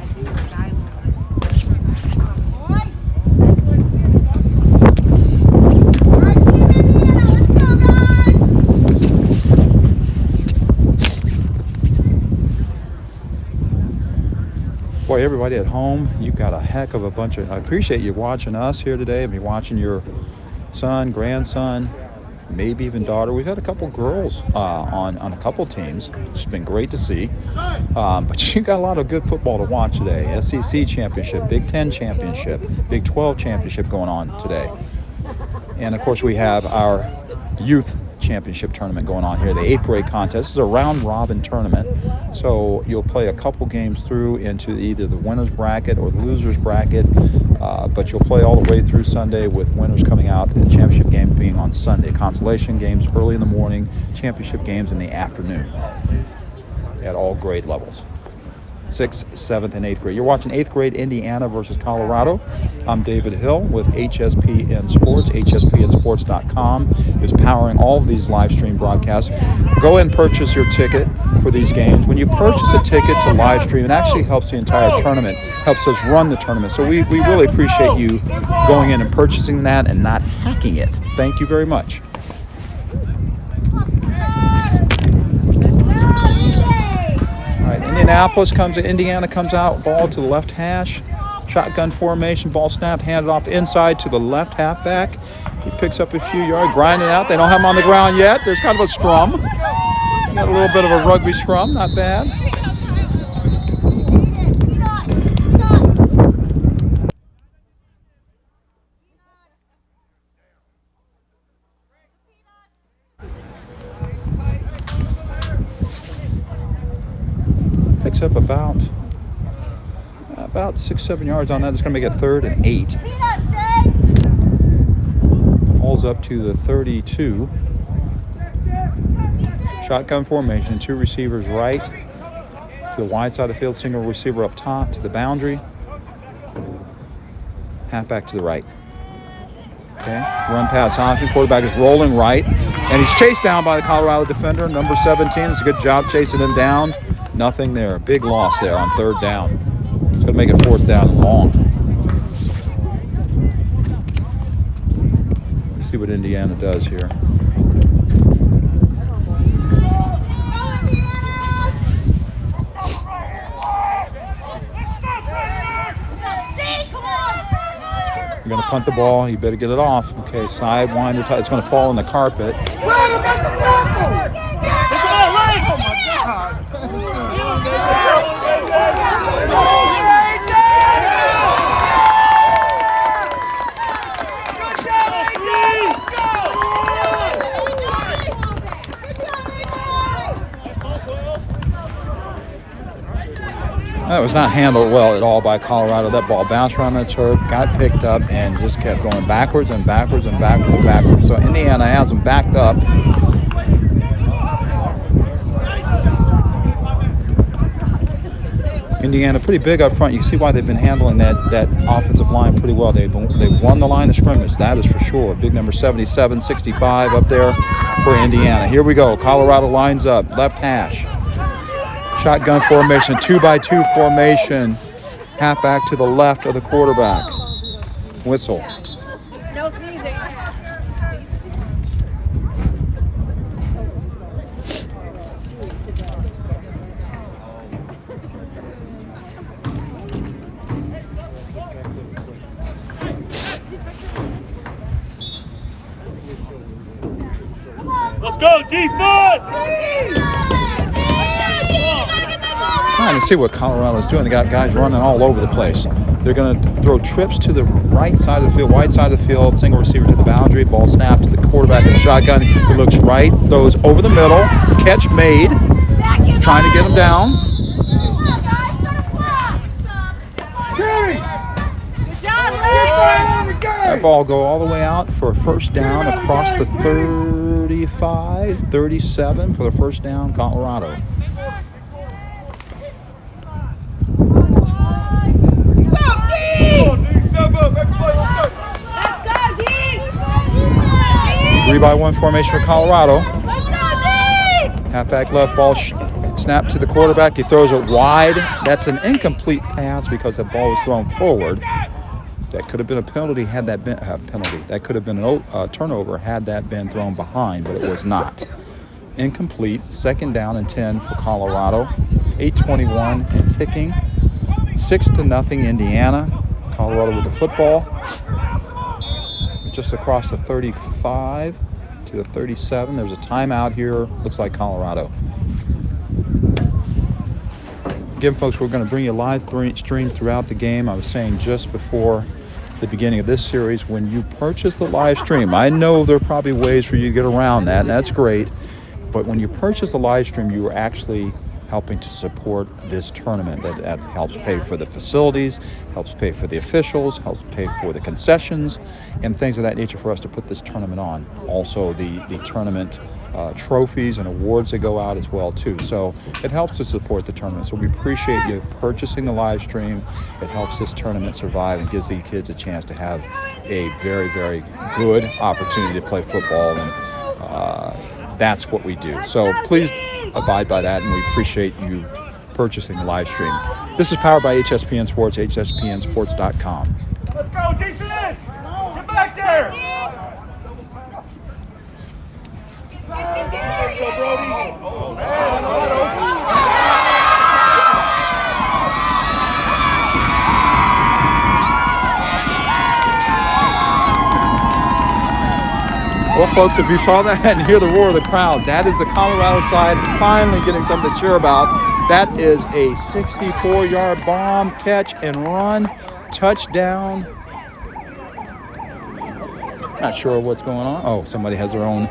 Boy, everybody at home, you've got a heck of a bunch of, I appreciate you watching us here today. I've been watching your son, grandson, maybe even daughter. We've had a couple girls on a couple teams. It's been great to see. But you got a lot of good football to watch today. SEC championship, Big Ten championship, Big 12 championship going on today. And of course we have our youth championship tournament going on here, the 8th grade contest. This is a round robin tournament. So you'll play a couple games through into either the winner's bracket or the loser's bracket. But you'll play all the way through Sunday with winners coming out and championship games being on Sunday. Consolation games early in the morning, championship games in the afternoon at all grade levels. 6th, 7th, and 8th grade. You're watching 8th grade Indiana versus Colorado. I'm David Hill with HSPN Sports. HSPNSports.com is powering all of these live stream broadcasts. Go and purchase your ticket for these games. When you purchase a ticket to live stream, it actually helps the entire tournament, helps us run the tournament. So we really appreciate you going in and purchasing that and not hacking it. Thank you very much. Indiana comes out, ball to the left hash, shotgun formation, ball snapped, handed off inside to the left halfback. He picks up a few yards, grinding out. They don't have him on the ground yet. There's kind of a scrum. Got a little bit of a rugby scrum, not bad. Picks up about 6-7 yards on that. It's going to make it 3rd and 8. Ball's up to the 32. Shotgun formation, 2 receivers right to the wide side of the field, single receiver up top to the boundary. Halfback to the right. Okay, run pass option. Quarterback is rolling right, and he's chased down by the Colorado defender, number 17. It's a good job chasing him down. Nothing there. Big loss there on 3rd down. It's going to make it 4th down and long. Let's see what Indiana does here. You're going to punt the ball. You better get it off. Okay, sidewinder. It's going to fall on the carpet. That was not handled well at all by Colorado. That ball bounced around the turf, got picked up, and just kept going backwards and backwards and backwards and backwards. So Indiana has them backed up. Indiana pretty big up front. You can see why they've been handling that offensive line pretty well. They've won the line of scrimmage, that is for sure. Big number 77, 65 up there for Indiana. Here we go. Colorado lines up, left hash. Shotgun formation, 2-by-2 formation. Halfback to the left of the quarterback. Whistle. No sneezing. Let's go, defense! Trying to see what Colorado's doing. They got guys running all over the place. They're going to throw trips to the right side of the field, wide side of the field, single receiver to the boundary, ball snapped to the quarterback in the shotgun. He looks right, throws over the middle, catch made, trying to get him down. That ball go all the way out for a first down across the 35, 37 for the first down, Colorado. Three by one formation for Colorado. Halfback left, ball snapped to the quarterback. He throws it wide. That's an incomplete pass because the ball was thrown forward. That could have been a penalty had that been a penalty. That could have been a turnover had that been thrown behind, but it was not. Incomplete. 2nd down and 10 for Colorado. 8:21 and ticking. 6-0 Indiana. Colorado with the football. Just across the 35 to the 37. There's a timeout here. Looks like Colorado. Again, folks, we're going to bring you a live stream throughout the game. I was saying just before the beginning of this series, when you purchase the live stream, I know there are probably ways for you to get around that, and that's great. But when you purchase the live stream, you are actually helping to support this tournament. That helps pay for the facilities, helps pay for the officials, helps pay for the concessions, and things of that nature for us to put this tournament on. Also, the tournament trophies and awards that go out as well too. So it helps to support the tournament. So we appreciate you purchasing the live stream. It helps this tournament survive and gives the kids a chance to have a very, very good opportunity to play football, and that's what we do. So please abide by that, and we appreciate you purchasing the live stream. This is powered by HSPN Sports, hspnsports.com. Let's go, defense! Get back there! Let's go, Brody! Well, folks, if you saw that and hear the roar of the crowd, that is the Colorado side finally getting something to cheer about. That is a 64-yard bomb catch and run touchdown. Not sure what's going on. Oh, somebody has their own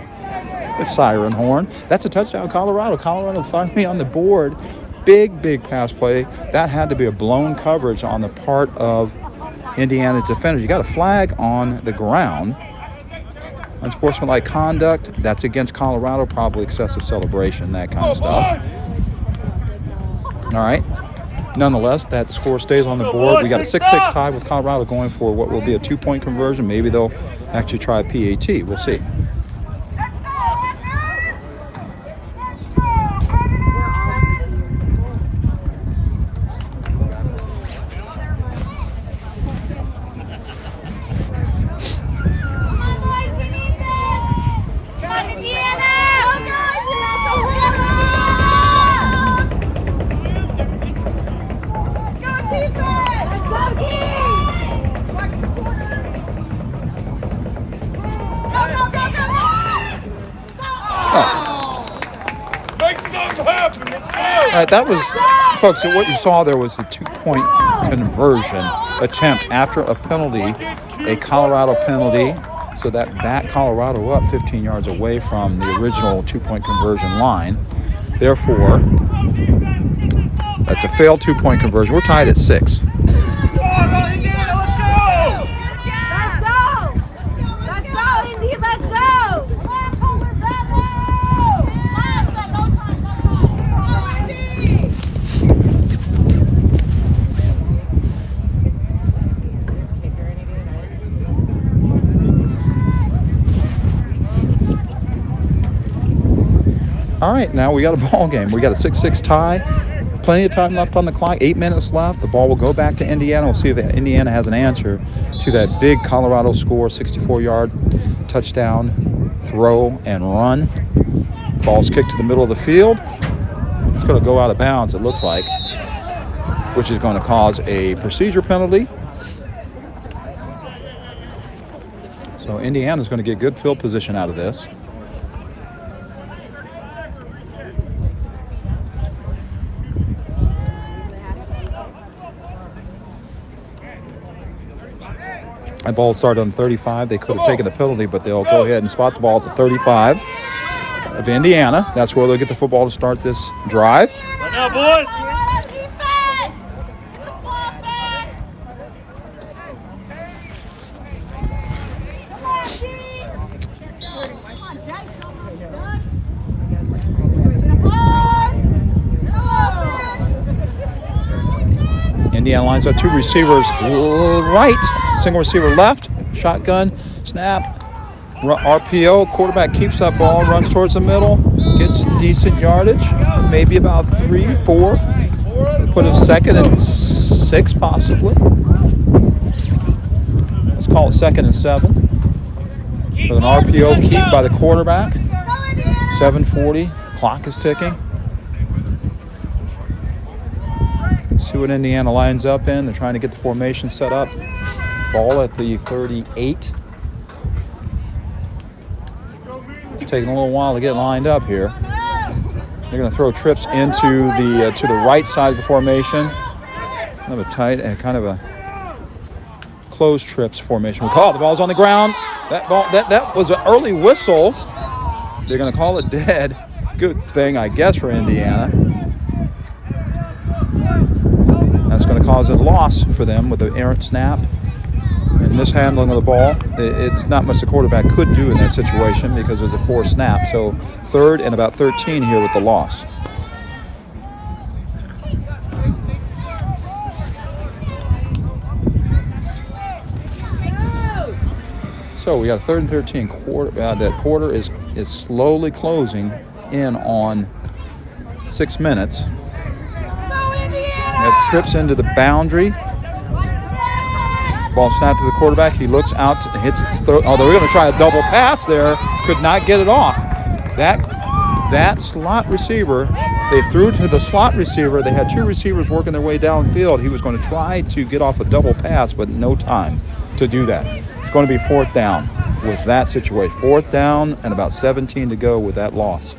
siren horn. That's a touchdown, Colorado. Colorado finally on the board. Big pass play. That had to be a blown coverage on the part of Indiana's defenders. You got a flag on the ground. Unsportsmanlike conduct. That's against Colorado. Probably excessive celebration, that kind of stuff. All right. Nonetheless, that score stays on the board. We got a 6-6 tie with Colorado going for what will be a 2-point conversion. Maybe they'll actually try a PAT. We'll see. All right, that was, folks, what you saw there was the 2-point conversion attempt after a penalty, a Colorado penalty. So that backed Colorado up 15 yards away from the original 2-point conversion line. Therefore, that's a failed 2-point conversion. We're tied at 6. All right, now we got a ball game. We got a 6-6 tie. Plenty of time left on the clock. 8 minutes left. The ball will go back to Indiana. We'll see if Indiana has an answer to that big Colorado score, 64-yard touchdown, throw, and run. Ball's kicked to the middle of the field. It's going to go out of bounds, it looks like, which is going to cause a procedure penalty. So Indiana's going to get good field position out of this. That ball started on 35. They could have taken the penalty, but they'll go ahead and spot the ball at the 35 of Indiana. That's where they'll get the football to start this drive. Right now, boys. Indiana lines up 2 receivers right, single receiver left, shotgun, snap, RPO, quarterback keeps that ball, runs towards the middle, gets decent yardage, maybe about 3, 4. Put it 2nd and 6 possibly. Let's call it 2nd and 7. With an RPO keep by the quarterback. 7:40, clock is ticking. See what Indiana lines up in. They're trying to get the formation set up. Ball at the 38. It's taking a little while to get lined up here. They're going to throw trips into the to the right side of the formation. Kind of a tight and kind of a closed trips formation. We call the ball's on the ground. That was an early whistle. They're going to call it dead. Good thing, I guess, for Indiana. That's going to cause a loss for them with the errant snap and mishandling of the ball. It's not much the quarterback could do in that situation because of the poor snap. So 3rd and about 13 here with the loss. So we got a 3rd and 13 quarter. That quarter is slowly closing in on 6 minutes. That trips into the boundary. Ball snapped to the quarterback. He looks out, hits its throat. Oh, they were going to try a double pass there. Could not get it off. That slot receiver, they threw to the slot receiver. They had 2 receivers working their way downfield. He was going to try to get off a double pass, but no time to do that. going to be fourth down with that situation. Fourth down and about 17 to go with that loss.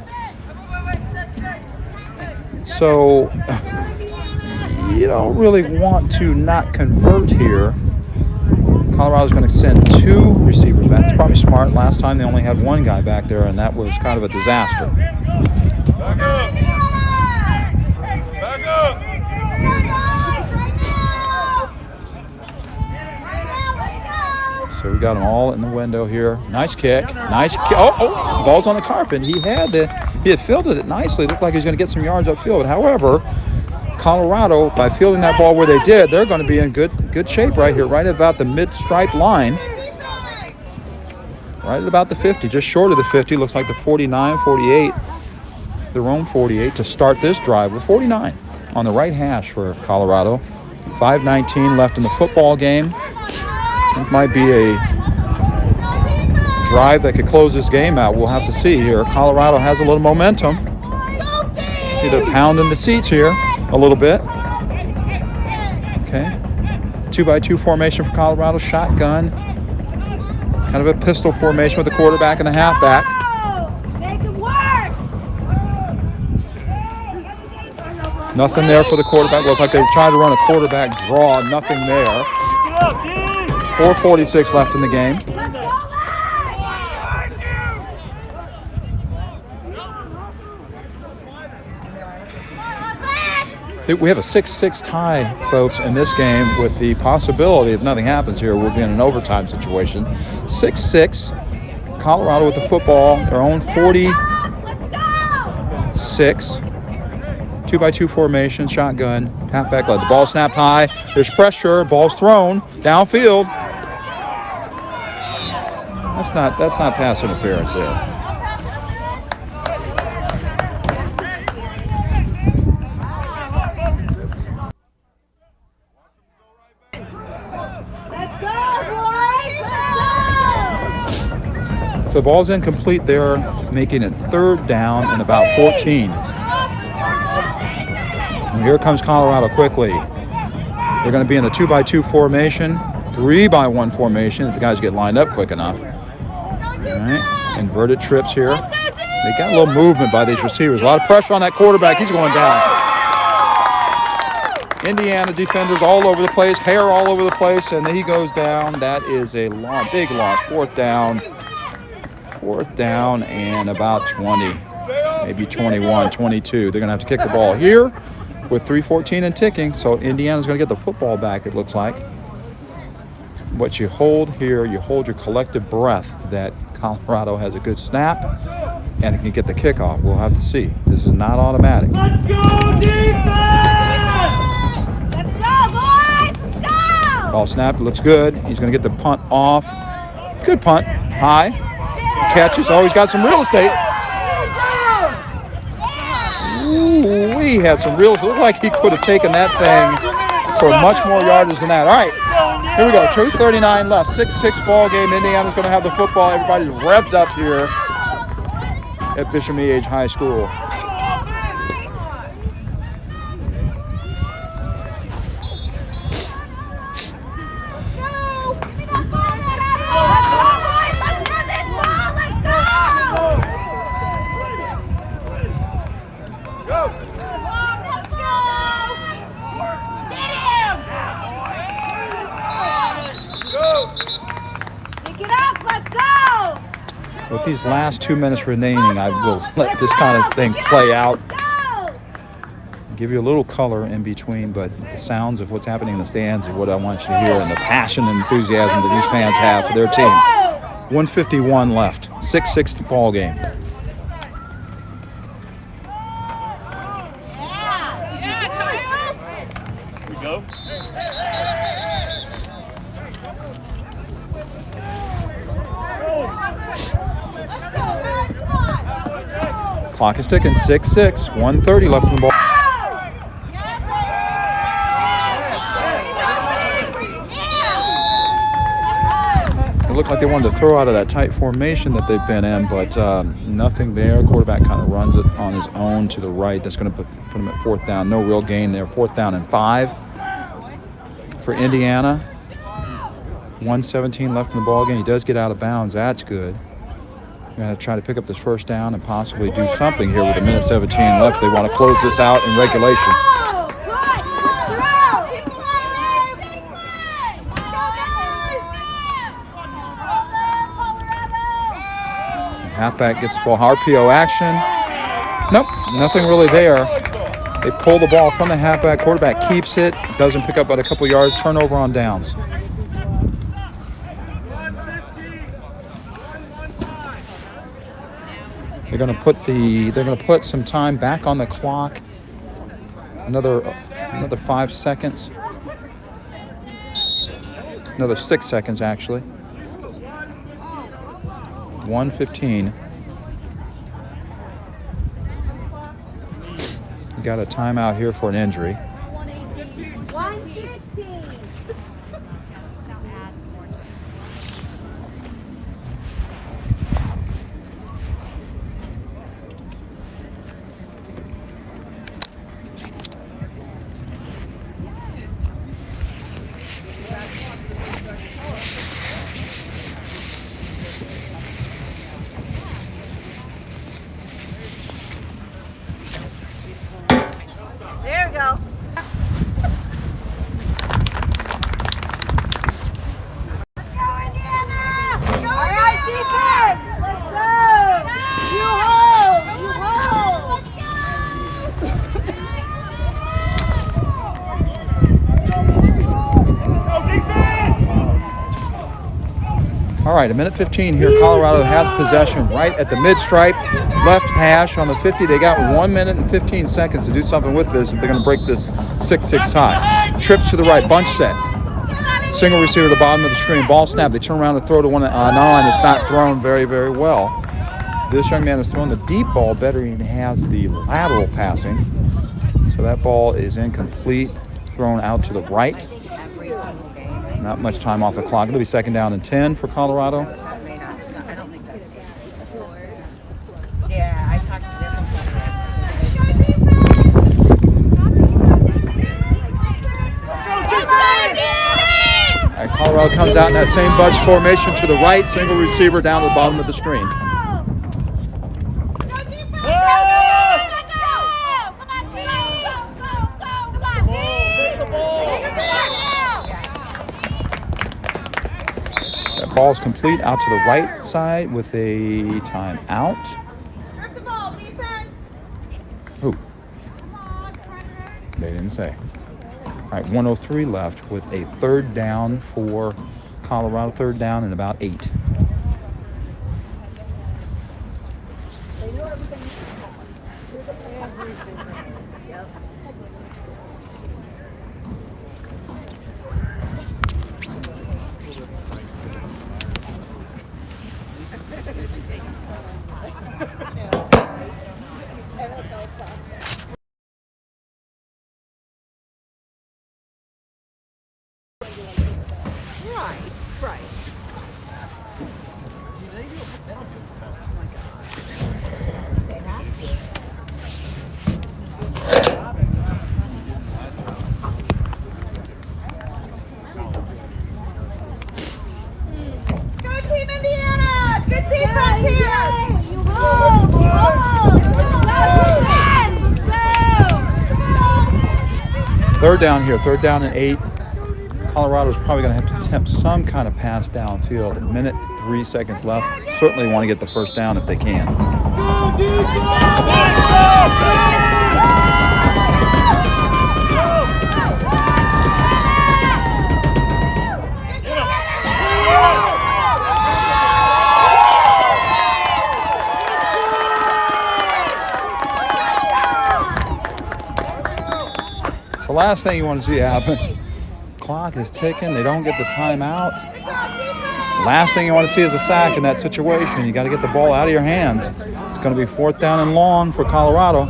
So you don't really want to not convert here. Colorado's going to send 2 receivers back. It's probably smart. Last time they only had 1 guy back there, and that was kind of a disaster. Back up. Back up. So we got them all in the window here. Nice kick. Nice kick. Oh, the ball's on the carpet. He had fielded it nicely. It looked like he was going to get some yards upfield. However, Colorado, by fielding that ball where they did, they're going to be in good shape right here, right about the mid-stripe line. Right at about the 50, just short of the 50. Looks like the 49, 48, their own 48 to start this drive with 49 on the right hash for Colorado. 5:19 left in the football game. It might be a drive that could close this game out. We'll have to see here. Colorado has a little momentum. Either pounding the seats here a little bit. Okay. 2-by-2 formation for Colorado. Shotgun. Kind of a pistol formation with the quarterback and the halfback. Nothing there for the quarterback. Looked like they were trying to run a quarterback draw. Nothing there. 4:46 left in the game. We have a 6-6 tie, folks, in this game with the possibility, if nothing happens here, we'll be in an overtime situation. 6-6, Colorado with the football, their own 46. 2-by-2 formation, shotgun, halfback led. The ball snapped high. There's pressure. Ball's thrown downfield. That's not pass interference there. So the ball's incomplete there, making it 3rd down and about 14. And here comes Colorado quickly. They're going to be in a 2-by-2 formation, 3-by-1 formation if the guys get lined up quick enough. All right, inverted trips here. They got a little movement by these receivers. A lot of pressure on that quarterback. He's going down. Indiana defenders all over the place, hair all over the place, and he goes down. That is a big loss. 4th down. 4th down and about 20, maybe 21, 22. They're going to have to kick the ball here with 3:14 and ticking. So Indiana's going to get the football back, it looks like. What you hold here, you hold your collective breath that Colorado has a good snap and can get the kickoff. We'll have to see. This is not automatic. Let's go, defense! Let's go, boys! Let's go! Ball snapped, looks good. He's going to get the punt off. Good punt, high. Catches. Oh, he's got some real estate. Ooh, we had some real estate. Looked like he could have taken that thing for much more yardage than that. All right, here we go. 2:39 left. 6-6 ball game. Indiana's going to have the football. Everybody's revved up here at Bishop E.H. High School. With these last 2 minutes remaining, I will let this kind of thing play out. Give you a little color in between, but the sounds of what's happening in the stands is what I want you to hear, and the passion and enthusiasm that these fans have for their teams. 1:51 left. 6-6 ball game. Here we go. Clock is ticking. 6-6. 1:30 left in the ball. It looked like they wanted to throw out of that tight formation that they've been in, but nothing there. Quarterback kind of runs it on his own to the right. That's going to put him at 4th down. No real gain there. 4th down and 5 for Indiana. 1:17 left in the ball game. He does get out of bounds. That's good. We're going to try to pick up this first down and possibly do something here with 1:17 left. They want to close this out in regulation. Halfback gets the ball. RPO action. Nope, nothing really there. They pull the ball from the halfback. Quarterback keeps it. Doesn't pick up but a couple yards. Turnover on downs. They're going to put some time back on the clock. Another 5 seconds. Another 6 seconds actually. 1:15. We got a timeout here for an injury. 1:15. There we go. All right, defense. Let's go. You hold. You hold. All right, 1:15 here. Colorado has possession right at the mid-stripe, left hash on the 50. They got 1 minute and 15 seconds to do something with this if they're going to break this 6-6 tie. Trips to the right, bunch set. Single receiver at the bottom of the screen. Ball snap. They turn around and throw to one on. It's not thrown very, very well. This young man has thrown the deep ball better than he has the lateral passing. So that ball is incomplete, thrown out to the right. Not much time off the clock. It'll be 2nd down and 10 for Colorado. I don't think that's yeah, I talked to All right, Colorado comes out in that same bunch formation to the right. Single receiver down to the bottom of the screen. Ball's complete out to the right side with a timeout. Grip the ball, defense. Who? They didn't say. All right, 1:03 left with a 3rd down for Colorado. 3rd down and about 8. right. Go Team Indiana! Good defense here! You hold! You hold! Let's go! 3rd down here, 3rd down and 8. Colorado's probably going to have to attempt some kind of pass downfield. 1 minute, 3 seconds left. Certainly want to get the first down if they can. It's the last thing you want to see happen. Clock is ticking. They don't get the timeout. Last thing you want to see is a sack in that situation. You got to get the ball out of your hands. It's going to be 4th down and long for Colorado.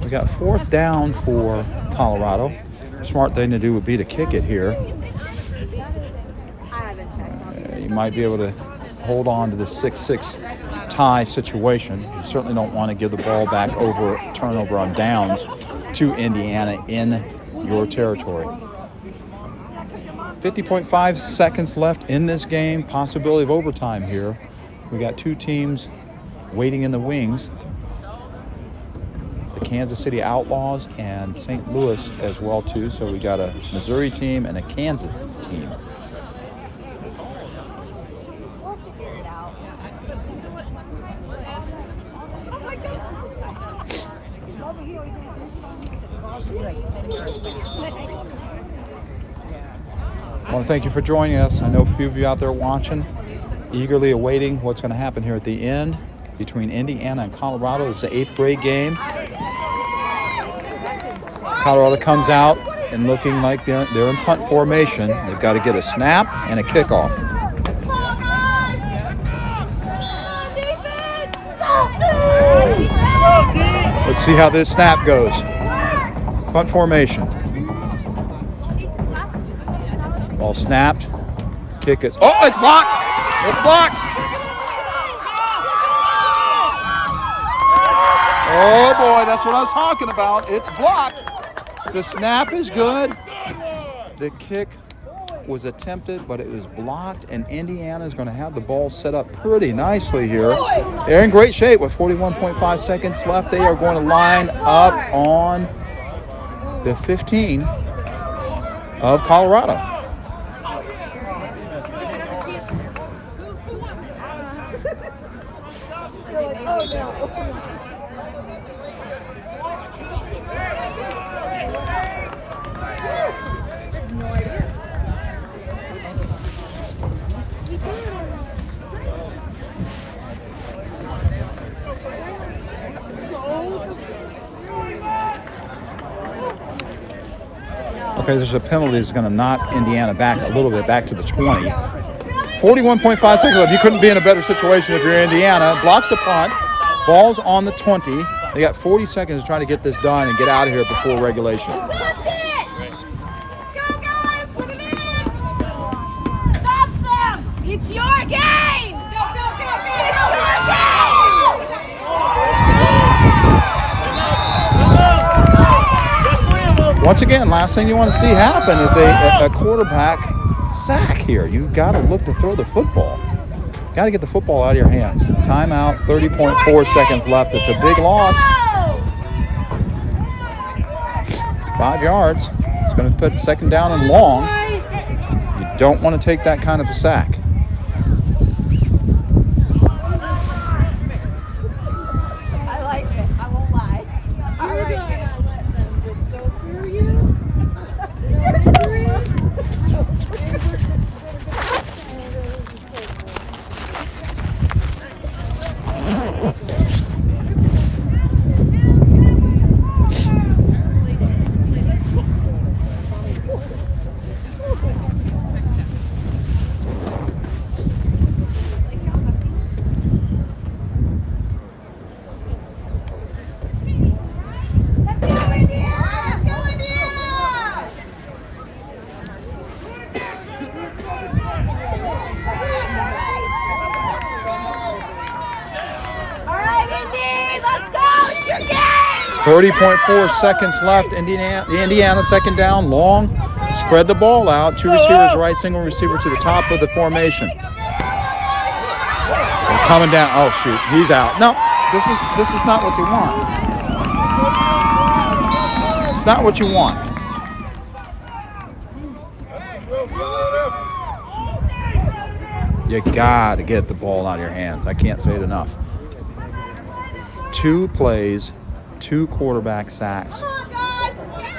We got 4th down for Colorado. Smart thing to do would be to kick it here. You might be able to hold on to the 6-6 tie situation. You certainly don't want to give the ball back over turnover on downs to Indiana in your territory. 50.5 seconds left in this game. Possibility of overtime here. We got two teams waiting in the wings. The Kansas City Outlaws and St. Louis as well too. So we got a Missouri team and a Kansas team. I want to thank you for joining us. I know a few of you out there watching, eagerly awaiting what's going to happen here at the end between Indiana and Colorado. It's the 8th grade game. Colorado comes out and looking like they're in punt formation. They've got to get a snap and a kickoff. Let's see how this snap goes. Punt formation. Ball snapped. Kick is. Oh, it's blocked! It's blocked! Oh boy, that's what I was talking about. It's blocked. The snap is good. The kick was attempted, but it was blocked, and Indiana is going to have the ball set up pretty nicely here. They're in great shape with 41.5 seconds left. They are going to line up on the 15 of Colorado. Okay, there's a penalty that's going to knock Indiana back a little bit, back to the 20. 41.5 seconds left. You couldn't be in a better situation if you're Indiana. Block the punt. Ball's on the 20. They got 40 seconds to try to get this done and get out of here before regulation. Go, guys! Put it in! Stop them! It's your game! Go, go, go, go! It's your game! Once again, last thing you want to see happen is a quarterback sack here. You've got to look to throw the football. Got to get the football out of your hands. Timeout, 30.4 seconds left. It's a big loss. 5 yards. It's going to put second down and long. You don't want to take that kind of a sack. I like it. I won't lie. I like it. All right, Indy, let's go. It's your game. 30.4 seconds left. Indiana second down, long. Spread the ball out. Two receivers right, single receiver to the top of the formation. And coming down. Oh shoot, he's out. No, this is not what you want. It's not what you want. You got to get the ball out of your hands. I can't say it enough. 2 plays, 2 quarterback sacks,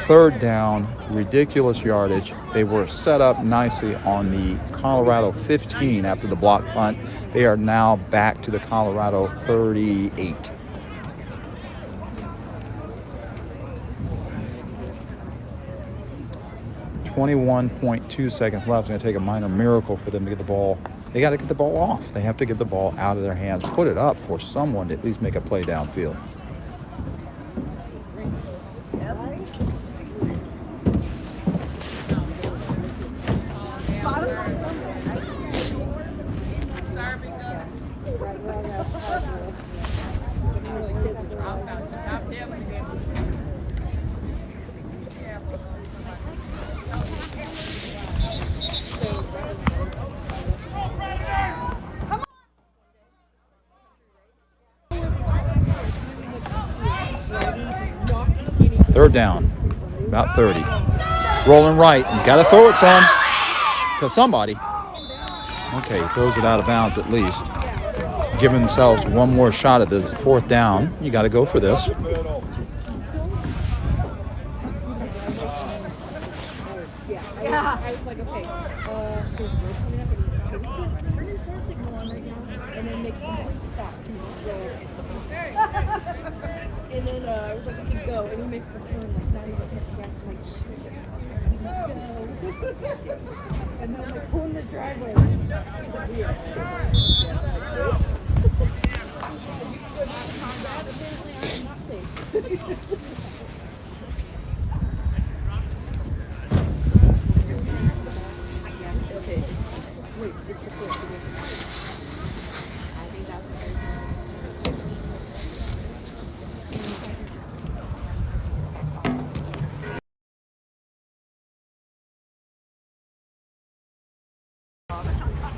third down, ridiculous yardage. They were set up nicely on the Colorado 15 after the block punt. They are now back to the Colorado 38. .2 seconds left. It's going to take a minor miracle for them to get the ball. They got to get the ball off. They have to get the ball out of their hands, put it up for someone to at least make a play downfield. Third down, about 30. Rolling right. You got to throw it, son, to somebody. Okay, he throws it out of bounds at least. Giving themselves one more shot at the fourth down. You got to go for this. Yeah. And then I was like, okay, go. And he makes the turn, like, not even touching gas. Like, and then, like, pulling the driveway.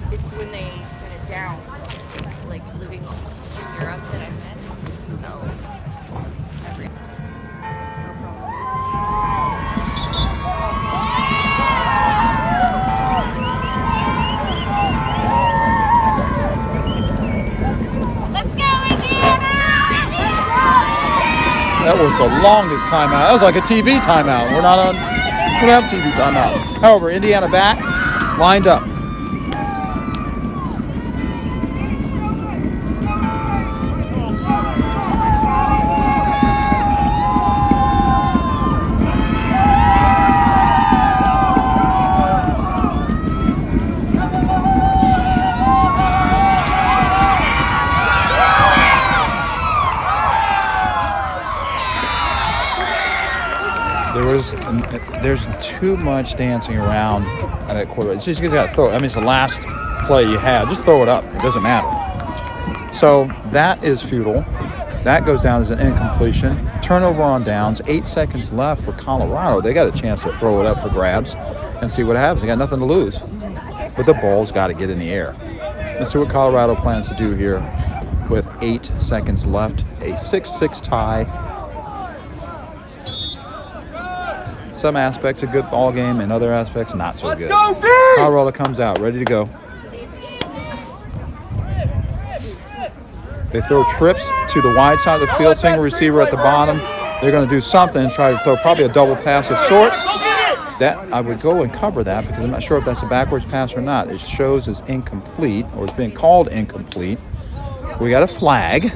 It's when they put it down, like living in Europe that I met. So, every. Let's go, Indiana! That was the longest timeout. That was like a TV timeout. We don't have TV timeout. However, Indiana back, lined up. There's too much dancing around at that quarterback. It's just you got to throw it. I mean, it's the last play you have. Just throw it up. It doesn't matter. So that is futile. That goes down as an incompletion. Turnover on downs. 8 seconds left for Colorado. They got a chance to throw it up for grabs and see what happens. They got nothing to lose. But the ball's got to get in the air. Let's see what Colorado plans to do here with 8 seconds left. A 6-6 tie. Some aspects a good ball game, and other aspects not so good. Let's go, D! Colorado comes out, ready to go. They throw trips to the wide side of the field, single receiver at the bottom. They're going to do something and try to throw probably a double pass of sorts. That I would go and cover that because I'm not sure if that's a backwards pass or not. It shows as incomplete, or it's being called incomplete. We got a flag.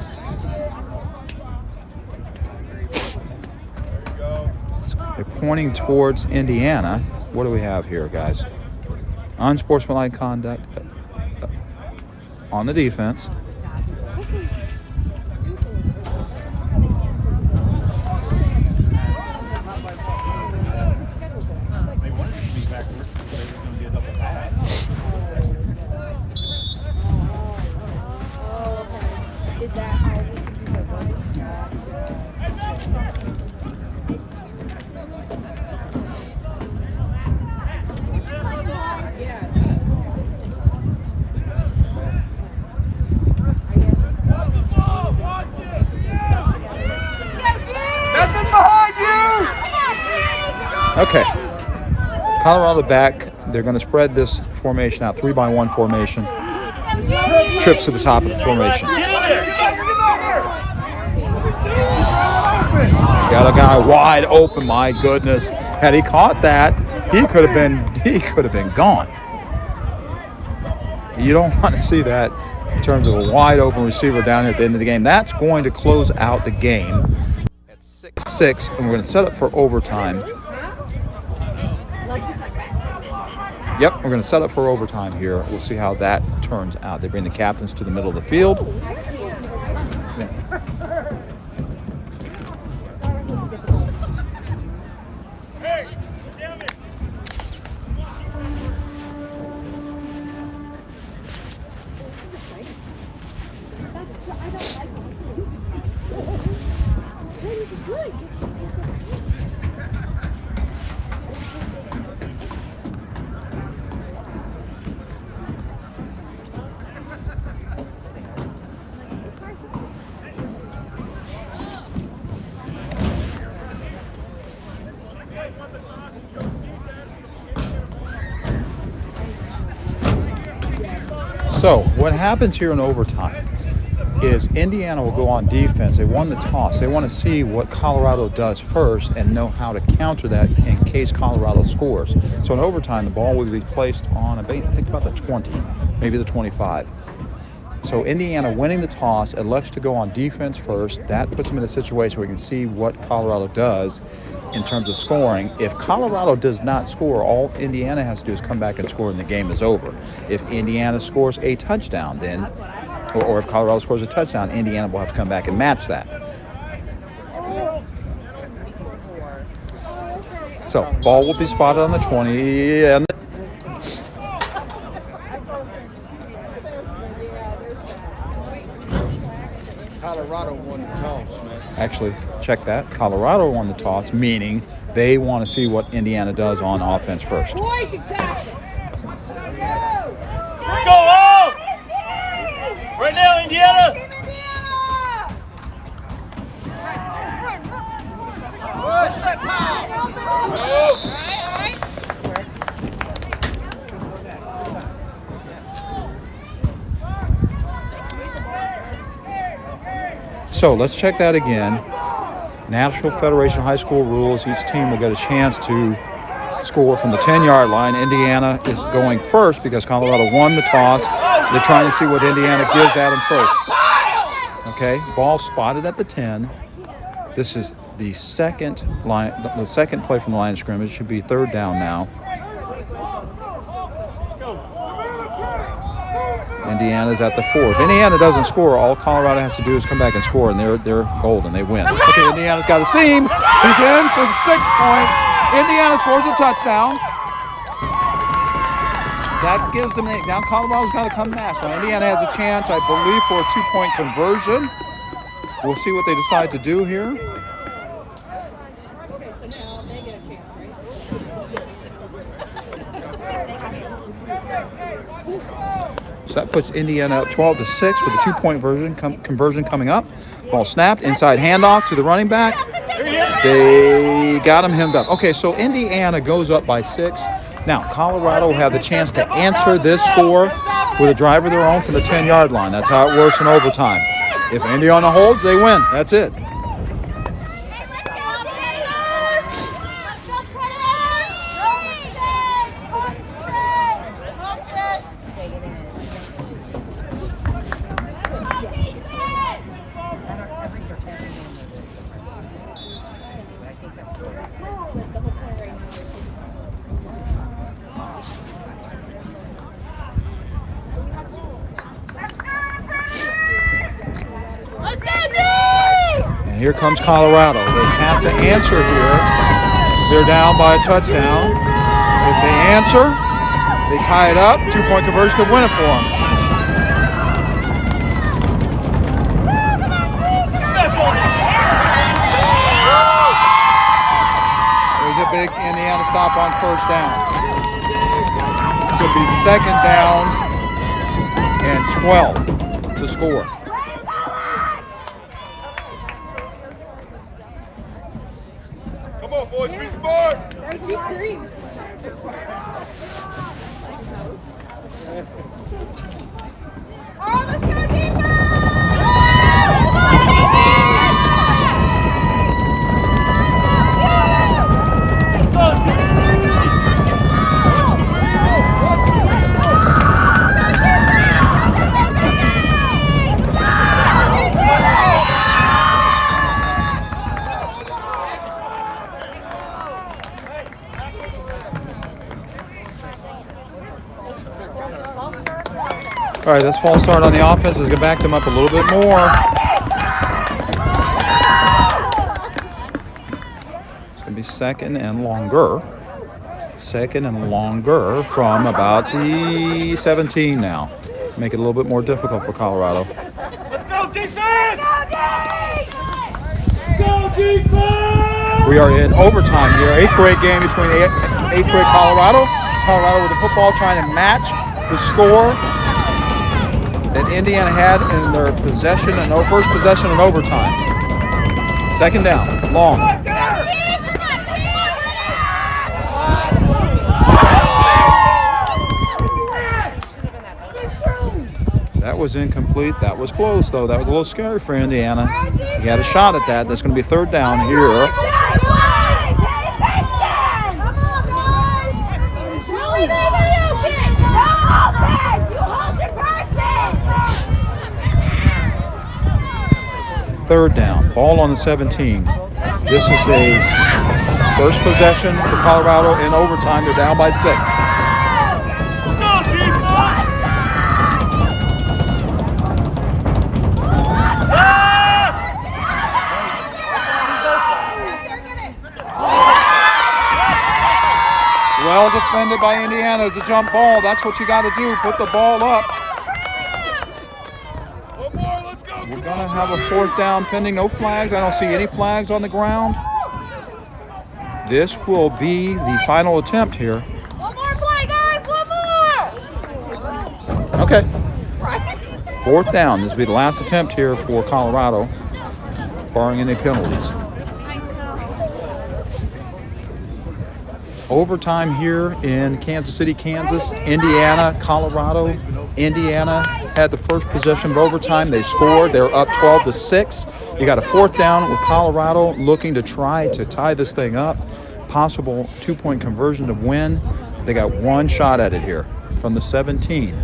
They're pointing towards Indiana. What do we have here, guys? Unsportsmanlike conduct on the defense. Okay, Colorado back. They're going to spread this formation out, 3-by-1 formation. Trips to the top of the formation. Got a guy wide open. My goodness, had he caught that, he could have been gone. You don't want to see that in terms of a wide open receiver down here at the end of the game. That's going to close out the game at 6-6, and we're going to set up for overtime. Yep, we're going to set up for overtime here. We'll see how that turns out. They bring the captains to the middle of the field. So what happens here in overtime is Indiana will go on defense. They won the toss. They want to see what Colorado does first and know how to counter that in case Colorado scores. So in overtime, the ball will be placed on, I think about the 20, maybe the 25. So Indiana winning the toss, elects to go on defense first. That puts them in a situation where we can see what Colorado does in terms of scoring. If Colorado does not score, all Indiana has to do is come back and score and the game is over. If Indiana scores a touchdown, then or if Colorado scores a touchdown, Indiana will have to come back and match that. So, ball will be spotted on the 20. And Colorado won the toss, man. actually, check that. Colorado won the toss, meaning they want to see what Indiana does on offense first. Let's go, all! Right now, Indiana! So let's check that again. National Federation of High School rules, each team will get a chance to score from the 10-yard line. Indiana is going first because Colorado won the toss. They're trying to see what Indiana gives at them first. Okay, ball spotted at the 10. This is the second play from the line of scrimmage. It should be third down now. Indiana's at the 4. If Indiana doesn't score, all Colorado has to do is come back and score, and they're golden. They win. Okay, Indiana's got a seam. He's in for 6 points. Indiana scores a touchdown. That gives them, now Colorado's got to come back. So Indiana has a chance, I believe, for a 2-point conversion. We'll see what they decide to do here. So that puts Indiana up 12-6 with a 2-point conversion coming up. Ball snapped, inside handoff to the running back. They got him hemmed up. Okay, so Indiana goes up by 6. Now, Colorado will have the chance to answer this score with a drive of their own from the 10-yard line. That's how it works in overtime. If Indiana holds, they win. That's it. Here comes Colorado. They have to answer here. They're down by a touchdown. If they answer, they tie it up. 2-point conversion could win it for them. There's a big Indiana stop on first down. This will be second down and 12 to score. Come on, boys, be smart! Oh, let's go defense! All right, this false start on the offense is going to back them up a little bit more. It's going to be second and longer. Second and longer from about the 17 now. Make it a little bit more difficult for Colorado. Let's go, defense! Go, defense! We are in overtime here. 8th grade game between 8th grade Colorado. Colorado with the football trying to match the score that Indiana had in their possession and first possession in overtime. Second down, long. That was incomplete. That was close, though. That was a little scary for Indiana. He had a shot at that. That's going to be third down here. Third down. Ball on the 17. This is the first possession for Colorado in overtime. They're down by 6. Well defended by Indiana. It's a jump ball. That's what you got to do. Put the ball up. One more, let's go. We're going to have a fourth down pending. No flags. I don't see any flags on the ground. This will be the final attempt here. One more play, guys. One more. Okay. Fourth down. This will be the last attempt here for Colorado, barring any penalties. Overtime here in Kansas City, Kansas. Indiana, Colorado. Indiana had the first possession of overtime. They scored. They're up 12-6. You got a fourth down with Colorado looking to try to tie this thing up. Possible 2-point conversion to win. They got one shot at it here from the 17.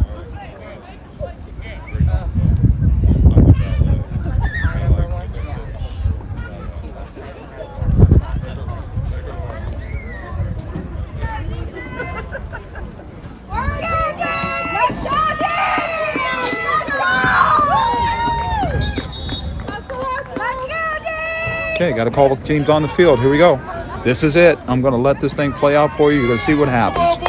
Okay, got to call the teams on the field. Here we go. This is it. I'm going to let this thing play out for you. You're going to see what happens.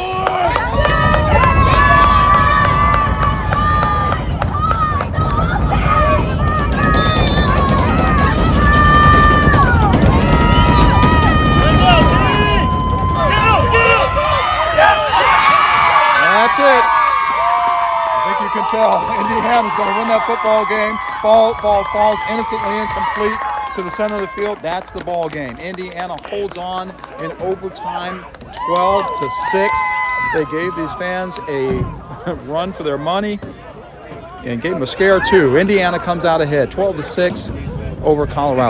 That's it. I think you can tell Indiana's going to win that football game. Ball falls innocently incomplete to the center of the field. That's the ball game. Indiana holds on in overtime 12-6. They gave these fans a run for their money and gave them a scare too. Indiana comes out ahead 12-6 over Colorado.